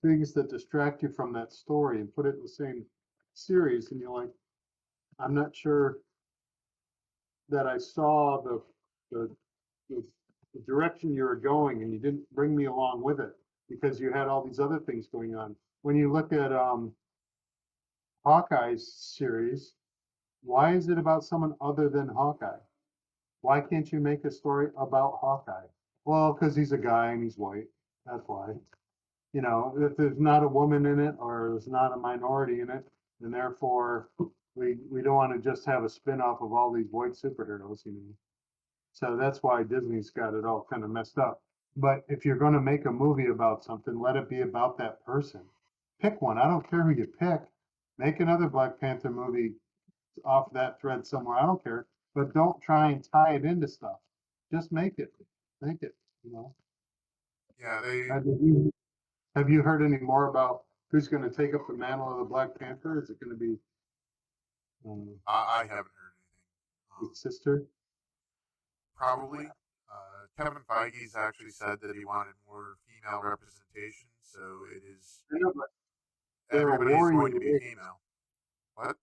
things that distract you from that story and put it in the same series, and you're like, I'm not sure that I saw the, the, the direction you were going, and you didn't bring me along with it because you had all these other things going on. When you look at Hawkeye's series, why is it about someone other than Hawkeye? Why can't you make a story about Hawkeye? Well, because he's a guy and he's white. That's why. If there's not a woman in it or there's not a minority in it, then therefore we don't want to just have a spin-off of all these white superheroes. So that's why Disney's got it all kind of messed up. But if you're going to make a movie about something, let it be about that person. Pick one. I don't care who you pick. Make another Black Panther movie off that thread somewhere. I don't care, but don't try and tie it into stuff. Just make it. You know. yeah, they Have you heard any more about who's going to take up the mantle of the Black Panther? Is it going to be I haven't heard anything. his sister? Probably. Kevin Feige's actually said that he wanted more female representation, so it is I know, but they're a everybody is warrior going to be race. female. What?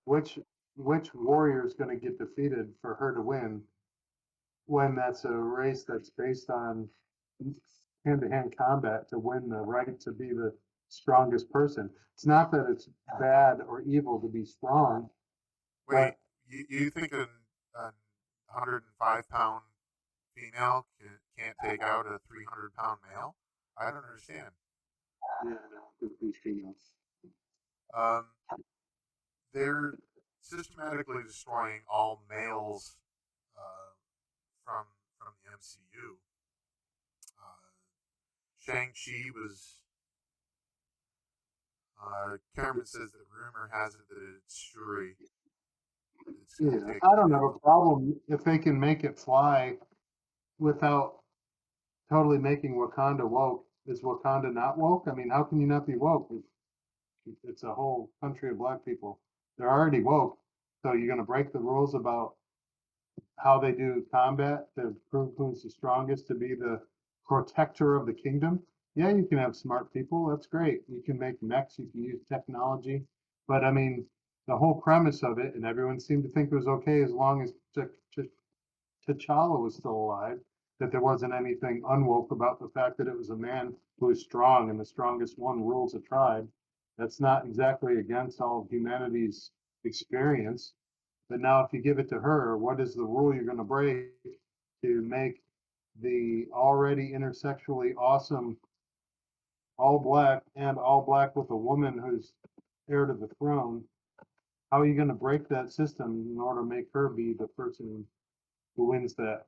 Which warrior is going to get defeated for her to win when that's a race that's based on hand-to-hand combat to win the right to be the strongest person? It's not that it's bad or evil to be strong, Wait, but you think a 105-pound female can't take out a 300-pound male? I don't understand. Yeah, no, these females. Um, they're systematically destroying all males uh, from from the MCU. Uh, Shang-Chi was. Cameron says that rumor has it that it's Shuri that's going to Yeah, take I the don't have a mantle. problem if they can make it fly without totally making Wakanda woke. Is Wakanda not woke? I mean, how can you not be woke? It's a whole country of black people. They're already woke. So you're going to break the rules about how they do combat to prove who's the strongest to be the protector of the kingdom. Yeah, you can have smart people. That's great. You can make mechs. You can use technology. But I mean, the whole premise of it, and everyone seemed to think it was okay as long as T'Challa was still alive, that there wasn't anything unwoke about the fact that it was a man who is strong and the strongest one rules a tribe. That's not exactly against all of humanity's experience. But now, if you give it to her, what is the rule you're going to break to make the already intersexually awesome all black with a woman who's heir to the throne? How are you going to break that system in order to make her be the person who wins that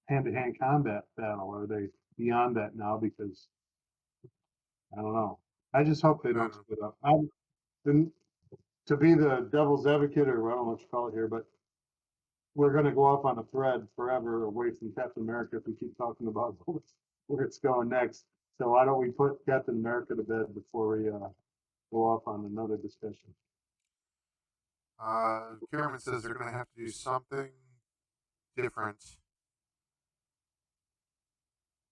hand-to-hand combat battle? Are they beyond that now? Because I don't know. I just hope they I don't don't know. split up. Been to be the devil's advocate, or I don't know what you call it here, but we're going to go off on a thread forever away from Captain America if we keep talking about where it's going next. So why don't we put Captain America to bed before we go off on another discussion? Cameron says they're going to have to do something different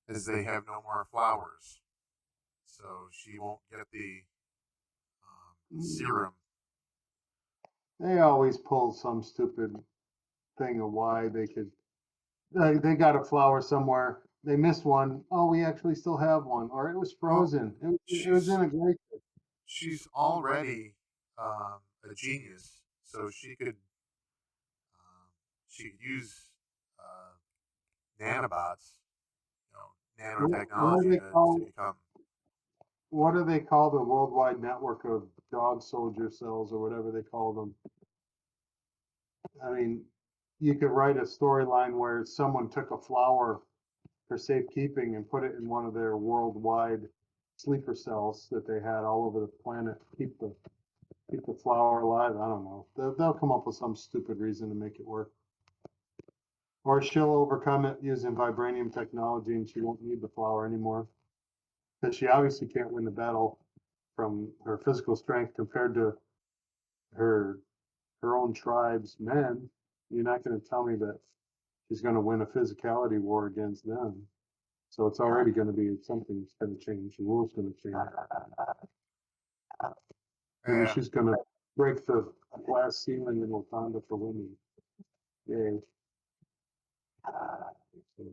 as they have no more flowers. So she won't get the serum. They always pull some stupid thing of why they could. They got a flower somewhere. They missed one. Oh, we actually still have one, or it was Well, frozen. It was she's in a glacier. she's already a genius, so she could use uh, nanobots, What do nanotechnology they to call? become. What do they call the worldwide network of dog soldier cells, or whatever they call them? I mean, you could write a storyline where someone took a flower for safekeeping and put it in one of their worldwide sleeper cells that they had all over the planet to keep the flower alive. I don't know. They'll come up with some stupid reason to make it work. Or she'll overcome it using vibranium technology and she won't need the flower anymore. Because she obviously can't win the battle from her physical strength compared to her her own tribe's men. You're not going to tell me that she's going to win a physicality war against them. So it's already going to be something's going to change. The rules going to change. Maybe Yeah. she's going to break the glass ceiling in Wakanda for women. Yay. So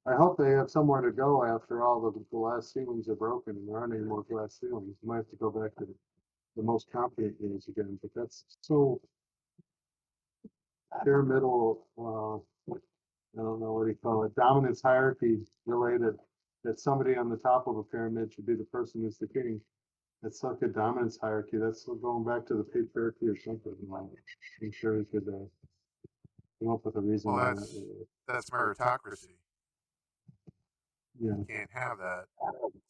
I hope they have somewhere to go after all the glass ceilings are broken and there aren't any more glass ceilings. You might have to go back to the most competent games again, but that's so pyramidal, I don't know what do you call it, dominance hierarchy related, that somebody on the top of a pyramid should be the person who's the king. It's like a dominance hierarchy. That's going back to the patriarchy or something. I'm sure we could come up with a reason Well, why. that's meritocracy. Yeah. You can't have that.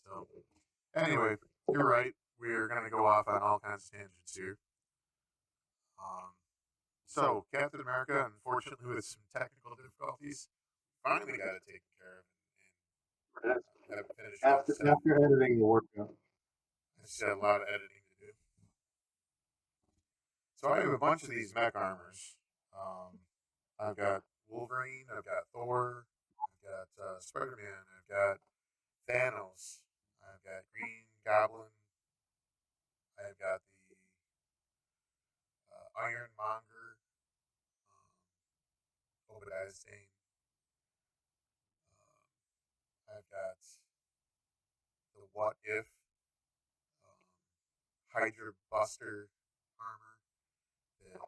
So anyway, you're right. We're going to go off on all kinds of tangents here. Um, so Captain America, unfortunately, with some technical difficulties, finally got it taken care of and have it finished off. After editing the workout. I just had a lot of editing to do. So I have a bunch of these mech armors. Um, I've got Wolverine, I've got Thor, I've got Spider Man, I've got Thanos, I've got Green Goblin, I've got the Ironmonger, Obadiah Stane, I've got the What If Hydra Buster armor that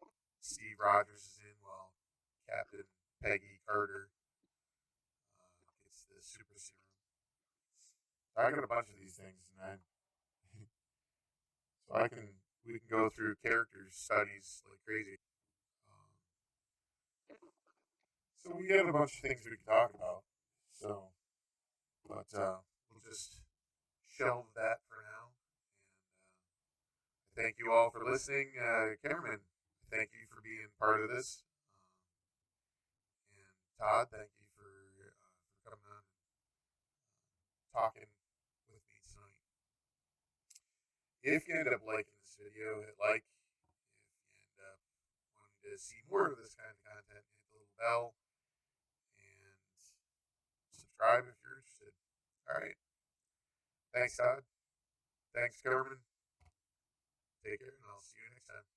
Steve Rogers is in while Captain Peggy Carter gets the super serum. I got a bunch of these things, and so we can go through character studies like crazy. Um, so we got a bunch of things we can talk about. So, but we'll just shelve that for now. And thank you all for listening, Cameron. Thank you for being part of this. And Todd, thank you for coming on and talking with me tonight. If you end up liking this video, hit like. If you end up wanting to see more of this kind of content, hit the little bell and subscribe if you're interested. All right. Thanks, Todd. Thanks, Cameron. Take care, and I'll see you next time.